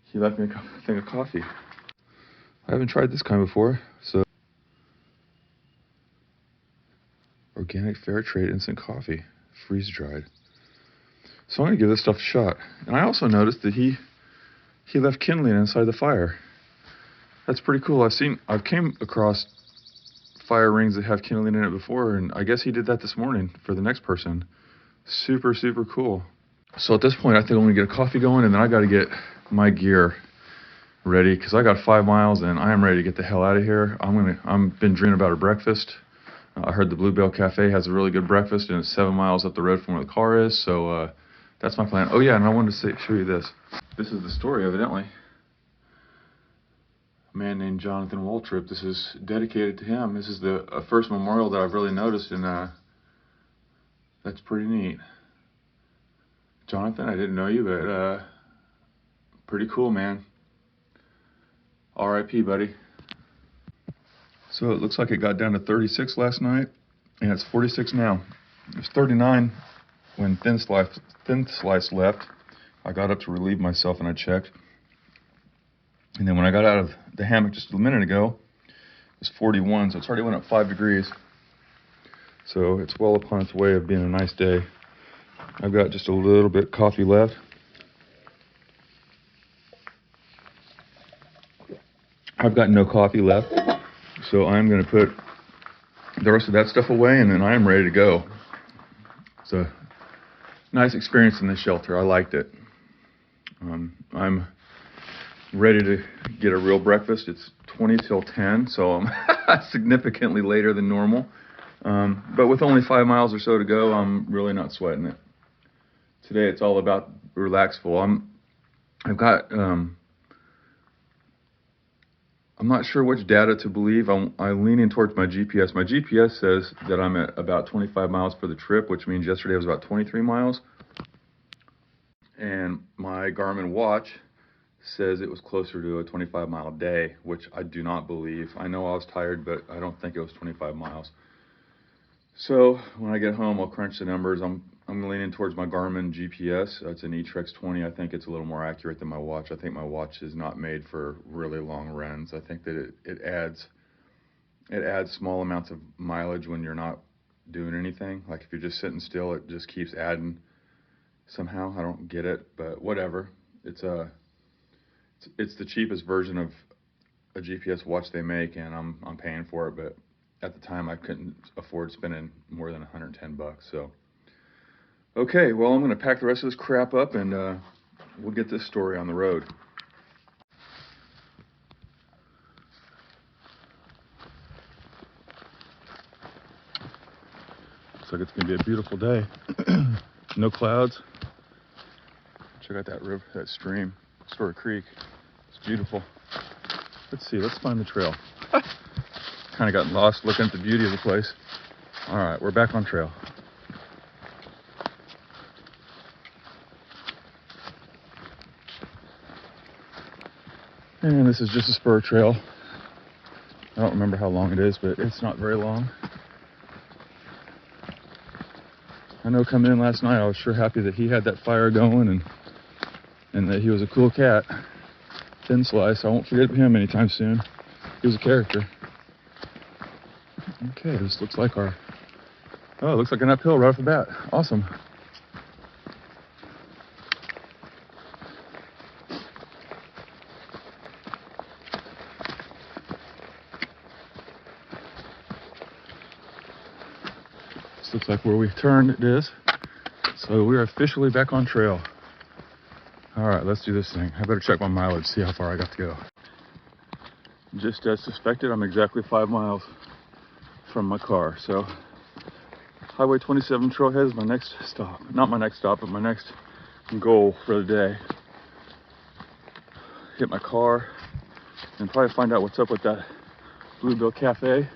he left me a thing of coffee. I haven't tried this kind before, so organic fair trade instant coffee, freeze dried. So I'm gonna give this stuff a shot. And I also noticed that he left kindling inside the fire. That's pretty cool. I've came across fire rings that have kindling in it before, and I guess he did that this morning for the next person. Super, super cool. So at this point, I think I'm gonna get a coffee going, and then I gotta get my gear ready, because I got 5 miles and I am ready to get the hell out of here. I've been dreaming about a breakfast. I heard the Bluebell Cafe has a really good breakfast, and it's 7 miles up the road from where the car is, so that's my plan. Oh yeah, and I wanted to show you this. This is the story, evidently. a man named Jonathan Waltrip. This is dedicated to him. This is the first memorial that I've really noticed, and that's pretty neat. Jonathan, I didn't know you, but pretty cool, man. R.I.P., buddy. So it looks like it got down to 36 last night, and it's 46 now. It was 39 when Thin Slice left. I got up to relieve myself and I checked. And then when I got out of the hammock just a minute ago, it was 41, so it's already went up 5 degrees. So it's well upon its way of being a nice day. I've got just a little bit of coffee left. I've got no coffee left, so I'm going to put the rest of that stuff away, and then I am ready to go. It's a nice experience in this shelter. I liked it. I'm ready to get a real breakfast. It's 20 till 10, so I'm significantly later than normal. But with only 5 miles or so to go, I'm really not sweating it. Today it's all about relaxful. I'm not sure which data to believe. I'm leaning towards my GPS. My GPS says that I'm at about 25 miles for the trip, which means yesterday was about 23 miles. And my Garmin watch says it was closer to a 25-mile day, which I do not believe. I know I was tired, but I don't think it was 25 miles. So when I get home, I'll crunch the numbers. I'm leaning towards my Garmin GPS. It's an eTrex 20. I think it's a little more accurate than my watch. I think my watch is not made for really long runs. I think that it adds small amounts of mileage when you're not doing anything. Like if you're just sitting still, it just keeps adding somehow. I don't get it, but whatever. It's the cheapest version of a GPS watch they make, and I'm paying for it, but at the time I couldn't afford spending more than 110 bucks. So okay, well, I'm going to pack the rest of this crap up, and we'll get this story on the road. Looks like it's going to be a beautiful day. No clouds. Check out that river, that stream, Sawyer Creek. It's beautiful. Let's see, let's find the trail. Kind of got lost looking at the beauty of the place. All right, we're back on trail. And this is just a spur trail. I don't remember how long it is, but it's not very long. I know coming in last night, I was sure happy that he had that fire going and that he was a cool cat. Thin Slice, I won't forget him anytime soon. He was a character. Okay, this looks like it looks like an uphill right off the bat. Awesome. This looks like where we turned it is. So we are officially back on trail. All right, let's do this thing. I better check my mileage, see how far I got to go. Just as suspected, I'm exactly 5 miles from my car. So Highway 27 Trailhead is my next stop. Not my next stop, but my next goal for the day. Hit my car and probably find out what's up with that Bluebell Cafe.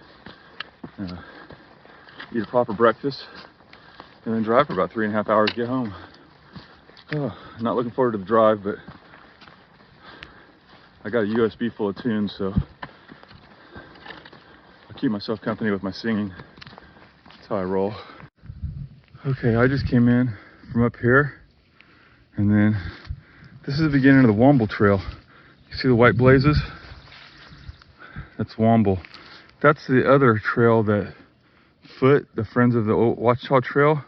Eat a proper breakfast and then drive for about 3.5 hours to get home. Oh, not looking forward to the drive, but I got a USB full of tunes, so I'll keep myself company with my singing. That's how I roll. Okay, I just came in from up here, and then this is the beginning of the Womble Trail. You see the white blazes? That's Womble. That's the other trail that Foot, the Friends of the Ouachita Trail,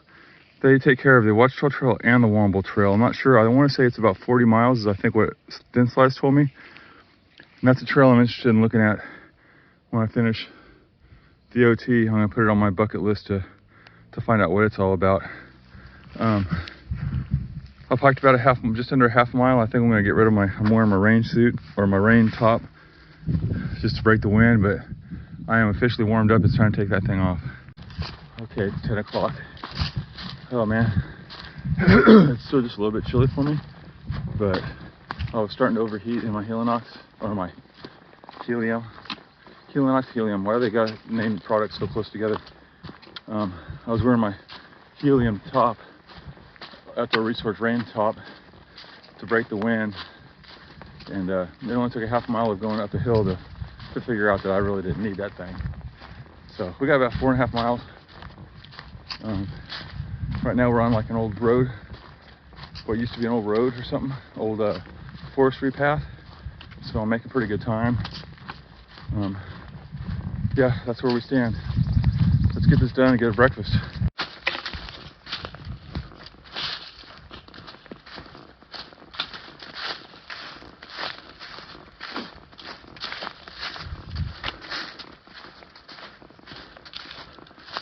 they take care of the Ouachita Trail and the Womble Trail. I'm not sure. I want to say it's about 40 miles is I think what Thin Slice told me. And that's a trail I'm interested in looking at when I finish the OT. I'm going to put it on my bucket list to find out what it's all about. I've hiked about just under a half mile. I think I'm going to get rid of I'm wearing my rain suit or my rain top just to break the wind, but I am officially warmed up. It's time to take that thing off. Okay, it's 10 o'clock. Oh man, it's still just a little bit chilly for me, but I was starting to overheat in my Helinox, or my Helium. Not Helium. Why do they got named products so close together? I was wearing my Helium top, outdoor resource rain top, to break the wind, and it only took a half mile of going up the hill to figure out that I really didn't need that thing. So we got about 4.5 miles. Right now we're on like an old road, what used to be an old road or something, old forestry path. So I'm making pretty good time. Yeah, that's where we stand. Let's get this done and get a breakfast.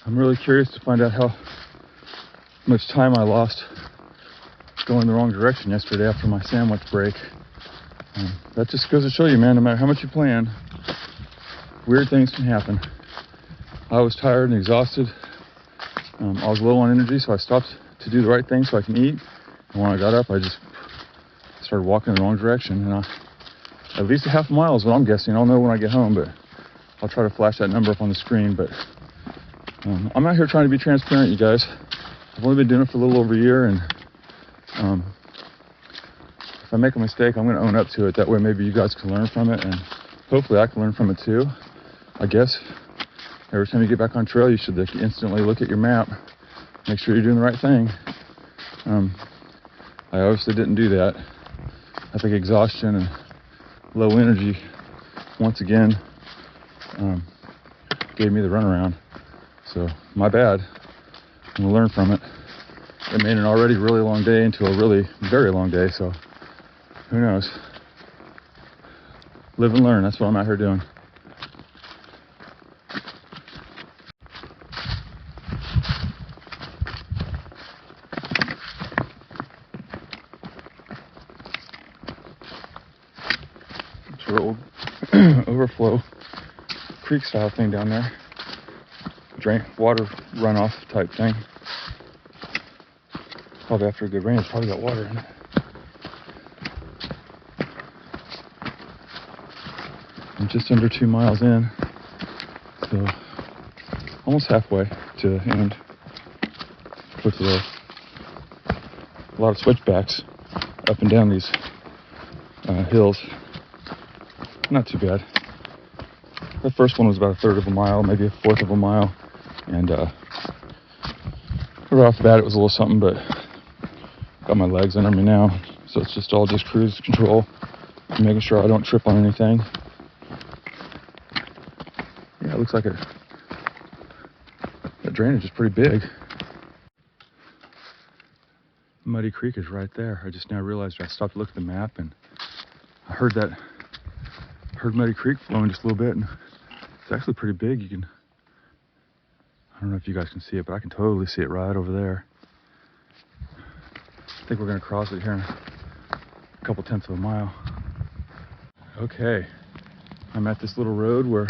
I'm really curious to find out how much time I lost going the wrong direction yesterday after my sandwich break. That just goes to show you, man, no matter how much you plan, weird things can happen. I was tired and exhausted. I was low on energy, so I stopped to do the right thing so I can eat. And when I got up, I just started walking in the wrong direction. And at least a half mile is what I'm guessing. I'll know when I get home, but I'll try to flash that number up on the screen. But I'm out here trying to be transparent, you guys. I've only been doing it for a little over a year, and if I make a mistake, I'm going to own up to it. That way maybe you guys can learn from it, and hopefully I can learn from it too. I guess every time you get back on trail, you should instantly look at your map, make sure you're doing the right thing. I obviously didn't do that. I think exhaustion and low energy once again gave me the runaround. So my bad. I'm gonna learn from it. It made an already really long day into a really very long day, so who knows? Live and learn, that's what I'm out here doing. Sort of old overflow creek style thing down there. Drain, water runoff type thing. Probably after a good rain, it's probably got water in it. I'm just under 2 miles in, so almost halfway to the end. With a lot of switchbacks up and down these hills. Not too bad. The first one was about 1/3 of a mile, maybe 1/4 of a mile. And right off the bat, it was a little something, but got my legs under me now. So it's just all just cruise control, making sure I don't trip on anything. Yeah, it looks like that drainage is pretty big. Muddy Creek is right there. I just now realized I stopped to look at the map, and I heard Muddy Creek flowing just a little bit, and it's actually pretty big. I don't know if you guys can see it, but I can totally see it right over there. I think we're gonna cross it here in a couple tenths of a mile. Okay, I'm at this little road where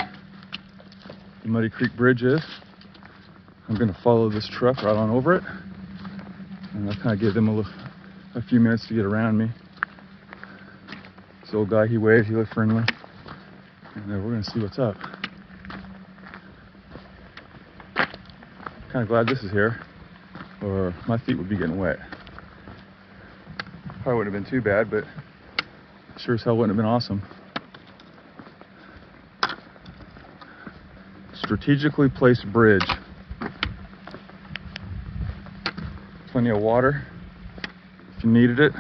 the Muddy Creek Bridge is. I'm gonna follow this truck right on over it, and I'll kind of give them a few minutes to get around me. This old guy, he waved, he looked friendly, and we're gonna see what's up. Kind of glad this is here, or my feet would be getting wet. Probably wouldn't have been too bad, but sure as hell wouldn't have been awesome. Strategically placed bridge. Plenty of water if you needed it.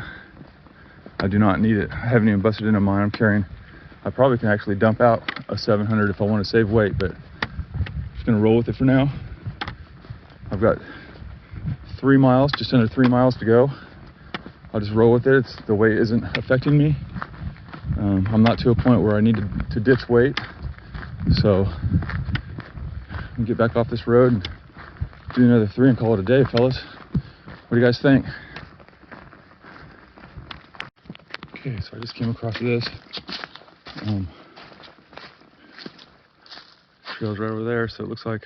I do not need it. I haven't even busted into mine. I'm carrying, I probably can actually dump out a 700 if I want to save weight, but I'm just gonna roll with it for now. I've got 3 miles, just under 3 miles to go. I'll just roll with it. The weight isn't affecting me. I'm not to a point where I need to ditch weight. So I'm gonna get back off this road and do another 3 and call it a day, fellas. What do you guys think? Okay, so I just came across this. Trail's right over there, so it looks like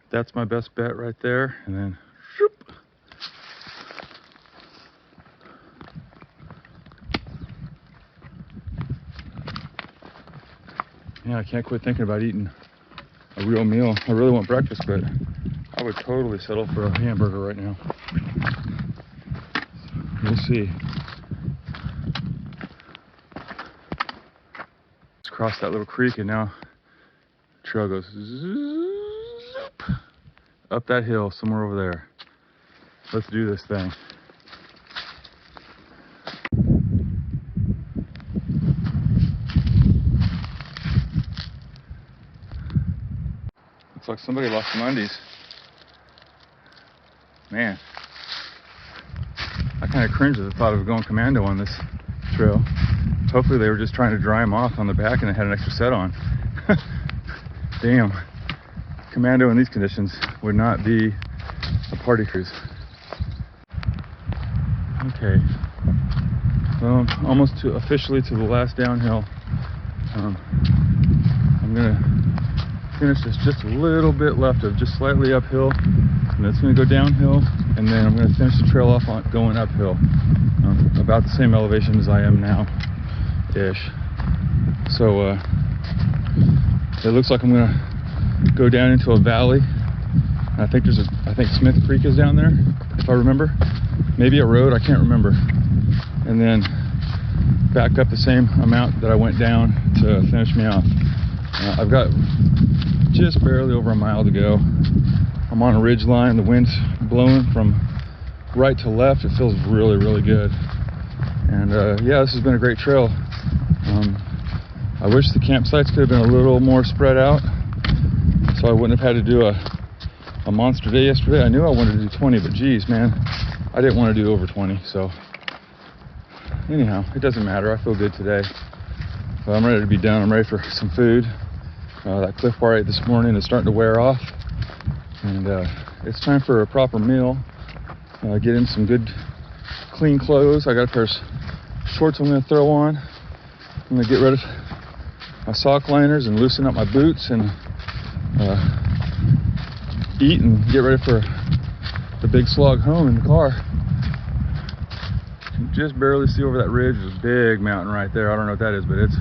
that's my best bet right there. And then, shoop. Yeah, I can't quit thinking about eating a real meal. I really want breakfast, but I would totally settle for a hamburger right now. We'll see. Let's cross that little creek, and now the trail goes zoop, up that hill somewhere over there. Let's do this thing. Looks like somebody lost some undies. Man, I kind of cringed at the thought of going commando on this trail. Hopefully they were just trying to dry them off on the back and they had an extra set on. Damn, commando in these conditions would not be a party cruise. Okay, well, almost officially to the last downhill. I'm gonna finish this just a little bit left of just slightly uphill, and it's going to go downhill, and then I'm going to finish the trail off on going uphill, about the same elevation as I am now ish. So it looks like I'm going to go down into a valley. And I think Smith Creek is down there, if I remember, maybe a road, I can't remember, and then back up the same amount that I went down to finish me off. I've got just barely over a mile to go. I'm on a ridge line. The wind's blowing from right to left. It feels really, really good. And yeah, this has been a great trail. I wish the campsites could have been a little more spread out, so I wouldn't have had to do a monster day yesterday. I knew I wanted to do 20, but geez, man, I didn't want to do over 20. So anyhow, it doesn't matter. I feel good today. So I'm ready to be done. I'm ready for some food. That Cliff Bar I ate this morning is starting to wear off, and it's time for a proper meal. Get in some good clean clothes. I got a pair of shorts I'm going to throw on. I'm going to get rid of my sock liners and loosen up my boots and eat and get ready for the big slog home in the car. You can just barely see over that ridge. There's a big mountain right there. I don't know what that is, but it's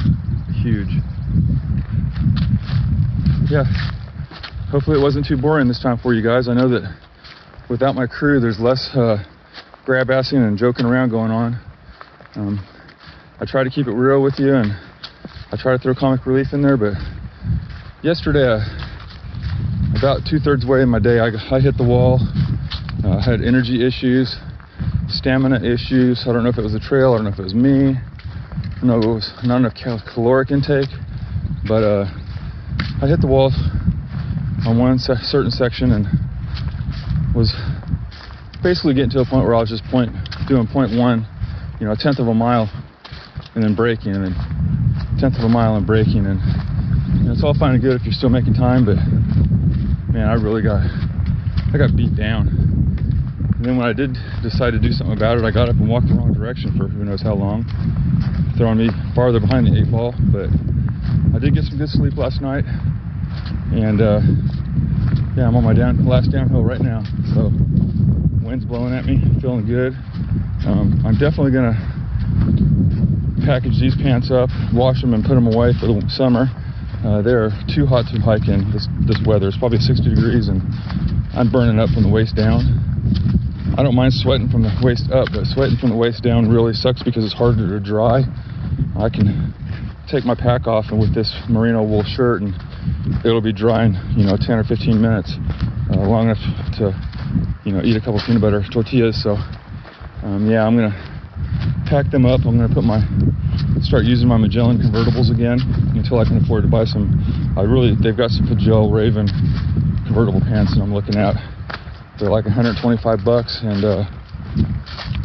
huge. Yeah, hopefully it wasn't too boring this time for you guys. I know that without my crew, there's less grab-assing and joking around going on. I try to keep it real with you, and I try to throw comic relief in there, but yesterday, about 2/3 way in my day, I hit the wall. I had energy issues, stamina issues. I don't know if it was the trail, I don't know if it was me. I don't know if it was not enough caloric intake, but I hit the wall on one certain section and was basically getting to a point where I was just doing 0.1, you know, 1/10 of a mile, and then braking, and then 1/10 of a mile and braking, and you know, it's all fine and good if you're still making time, but man, I got beat down. And then when I did decide to do something about it, I got up and walked the wrong direction for who knows how long, throwing me farther behind the 8 ball, but I did get some good sleep last night, and yeah, I'm on my last downhill right now, so wind's blowing at me, feeling good. I'm definitely gonna package these pants up, wash them, and put them away for the summer. They're too hot to hike in this weather. It's probably 60 degrees, and I'm burning up from the waist down. I don't mind sweating from the waist up, but sweating from the waist down really sucks because it's harder to dry. I can take my pack off and with this merino wool shirt, and it'll be dry in, you know, 10 or 15 minutes, long enough to, you know, eat a couple peanut butter tortillas. So yeah, I'm gonna pack them up. I'm gonna start using my Magellan convertibles again until I can afford to buy some. They've got some Pajel Raven convertible pants that I'm looking at. They're like $125, and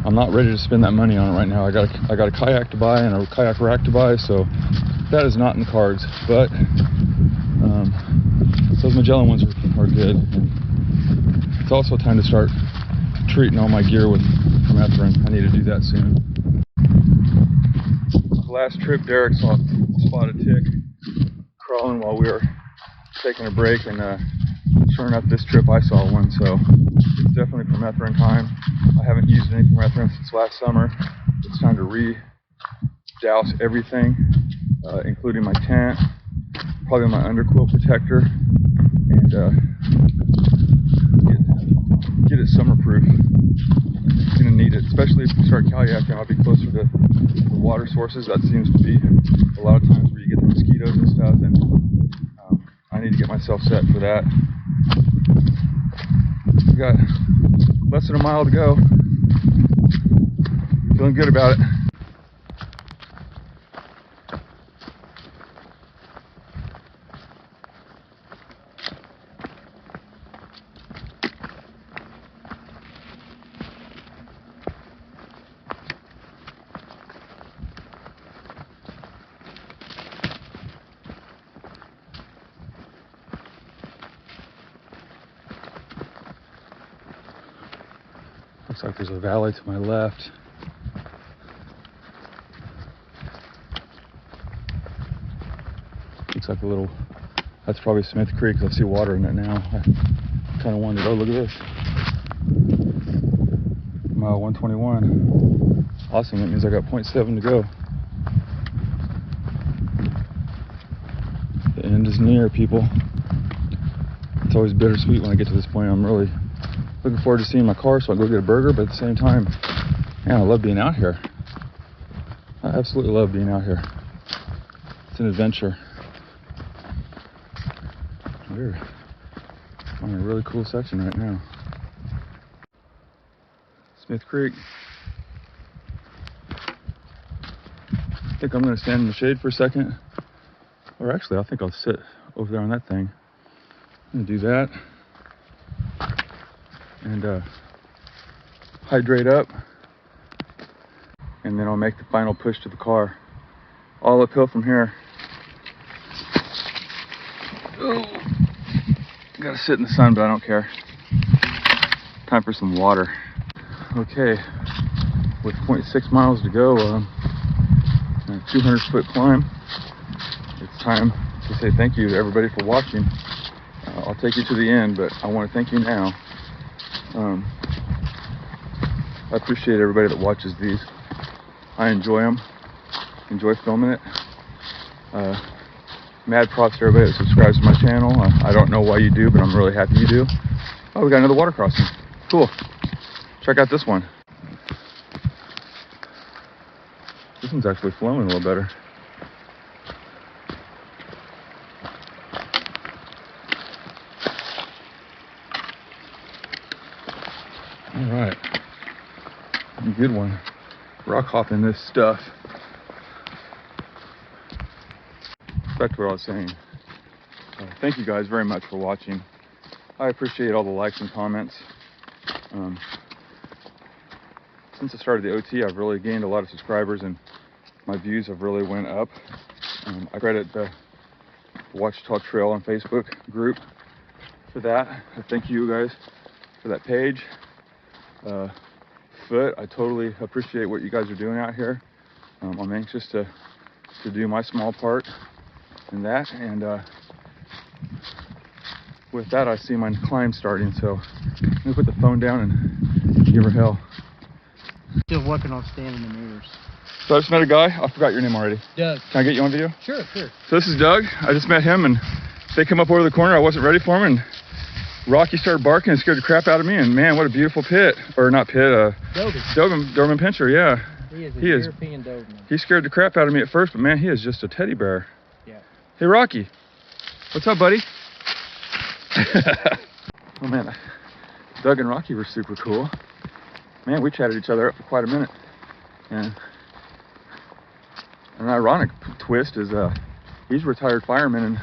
I'm not ready to spend that money on it right now. I got a kayak to buy and a kayak rack to buy, so that is not in the cards. But those Magellan ones are good. It's also time to start treating all my gear with permethrin. I need to do that soon. Last trip, Derek spotted a tick crawling while we were taking a break, and sure enough, this trip I saw one, so it's definitely permethrin time. I haven't used any permethrin since last summer. It's time to re-douse everything, including my tent, probably my underquilt protector, and get it summer proof. Gonna need it, especially if we start kayaking. I'll be closer to the water sources. That seems to be a lot of times where you get the mosquitoes and stuff, and I need to get myself set for that. We got less than a mile to go. Feeling good about it. Looks like there's a valley to my left. Looks like a little, that's probably Smith Creek. I see water in it now. I kind of wondered, oh, look at this. Mile 121. Awesome, that means I got 0.7 to go. The end is near, people. It's always bittersweet when I get to this point. I'm really looking forward to seeing my car so I can go get a burger, but at the same time, man, I love being out here. I absolutely love being out here. It's an adventure. We're on a really cool section right now. Smith Creek. I think I'm going to stand in the shade for a second. Or actually, I think I'll sit over there on that thing. I'm going to do that. And hydrate up. And then I'll make the final push to the car. All uphill from here. Oh, gotta sit in the sun, but I don't care. Time for some water. Okay, with 0.6 miles to go, a 200-foot climb. It's time to say thank you to everybody for watching. I'll take you to the end, but I want to thank you now. I appreciate everybody that watches these. I enjoy them. Enjoy filming it. Mad props to everybody that subscribes to my channel. I don't know why you do, but I'm really happy you do. Oh, we got another water crossing. Cool. Check out this one. This one's actually flowing a little better. All right. Good one. Rock hopping this stuff. Back to what I was saying. Thank you guys very much for watching. I appreciate all the likes and comments. Since I started the OT, I've really gained a lot of subscribers and my views have really went up. I credit the Ouachita Trail on Facebook group for that. I thank you guys for that page. Foot, I totally appreciate what you guys are doing out here. I'm anxious to do my small part in that, and with that I see my climb starting, so I'm gonna put the phone down and give her hell. Still working on standing in the mirrors. So I just met a guy, I forgot your name already. Doug. Can I get you on video? Sure. So this is Doug. I just met him and they come up over the corner. I wasn't ready for him and Rocky started barking and scared the crap out of me, and man, what a beautiful pit. Or not pit, Doberman Pinscher, yeah. He is a European Doberman. He scared the crap out of me at first, but man, he is just a teddy bear. Yeah. Hey Rocky, what's up buddy? Oh man, Doug and Rocky were super cool. Man, we chatted each other up for quite a minute. And an ironic twist is he's a retired fireman, and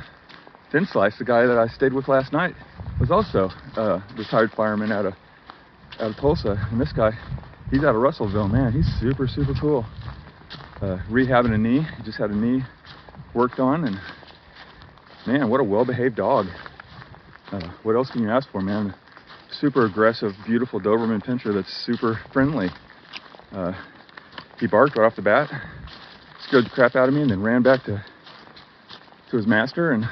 Thin Slice, the guy that I stayed with last night, was also a retired fireman out of Tulsa. And this guy, he's out of Russellville. Man, he's super cool. Rehabbing a knee. He just had a knee worked on, and man, what a well-behaved dog. What else can you ask for, man? Super aggressive, beautiful Doberman Pinscher that's super friendly. He barked right off the bat, scared the crap out of me, and then ran back to his master, and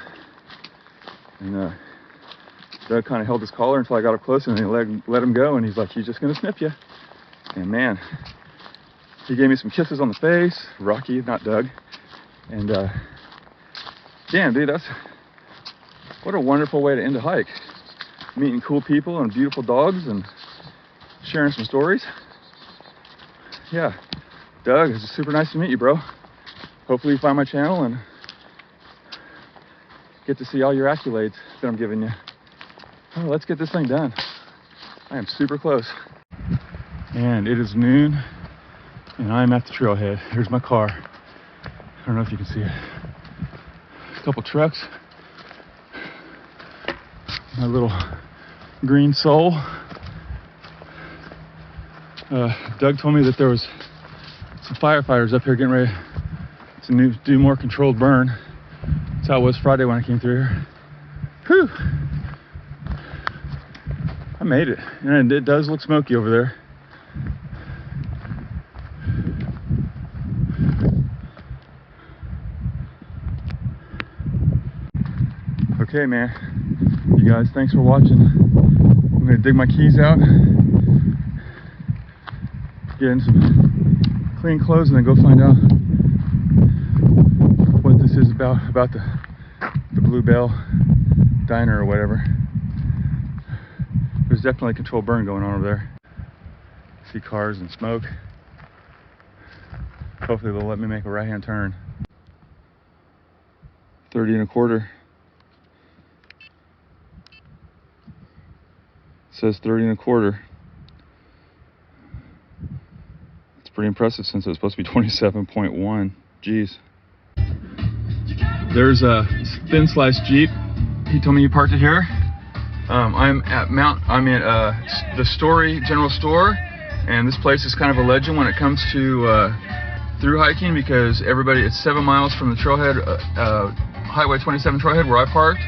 Doug kind of held his collar until I got up close, and then let him go, and he's like, he's just gonna sniff you. And man, he gave me some kisses on the face. Rocky, not Doug. And Damn, dude, what a wonderful way to end a hike. Meeting cool people and beautiful dogs and sharing some stories. Yeah, Doug, it's super nice to meet you, bro. Hopefully you find my channel and get to see all your accolades that I'm giving you. Oh, let's get this thing done. I am super close. And it is noon, and I'm at the trailhead. Here's my car. I don't know if you can see it. A couple trucks. My little green Soul. Doug told me that there was some firefighters up here getting ready to do more controlled burn. That's how it was Friday when I came through here. Whew! I made it, and it does look smoky over there. Okay, man. You guys, thanks for watching. I'm gonna dig my keys out, get in some clean clothes, and then go find out what this is about the Bluebell Diner or whatever. There's definitely a controlled burn going on over there. See cars and smoke. Hopefully they'll let me make a right-hand turn. 30 1/4. Says 30 1/4. It's pretty impressive since it was supposed to be 27.1. Jeez. There's a thin slice Jeep. He told me he parked it here. I'm at the Story General Store, and this place is kind of a legend when it comes to through hiking, because it's 7 miles from the trailhead, Highway 27 trailhead where I parked.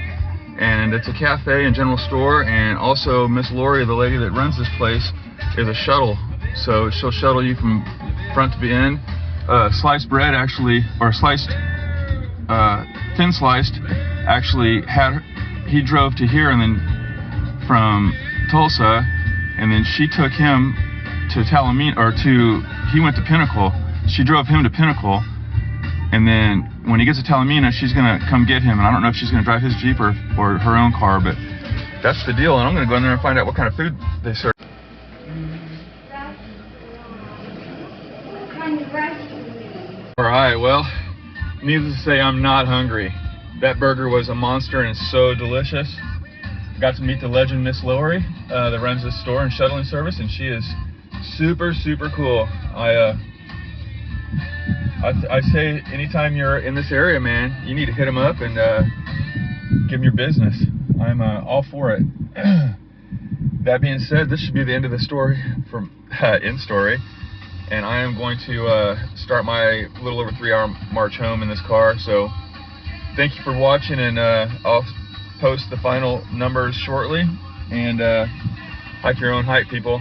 And it's a cafe and general store, and also Miss Lori, the lady that runs this place, is a shuttle. So she'll shuttle you from front to end. Sliced bread actually, or sliced, thin sliced, actually he drove to here and then from Tulsa, and then she took him to Talamina, he went to Pinnacle. She drove him to Pinnacle. And then when he gets to Talamina, she's gonna come get him. And I don't know if she's gonna drive his Jeep or her own car, but that's the deal. And I'm gonna go in there and find out what kind of food they serve. All right, well, needless to say, I'm not hungry. That burger was a monster and it's so delicious. Got to meet the legend Miss Lori that runs this store and shuttling service, and she is super, super cool. I say anytime you're in this area, man, you need to hit them up and give them your business. I'm all for it. That being said, this should be the end of the story from in story, and I am going to start my little over 3-hour march home in this car. So thank you for watching, and I'll post the final numbers shortly. And hike your own hike, people.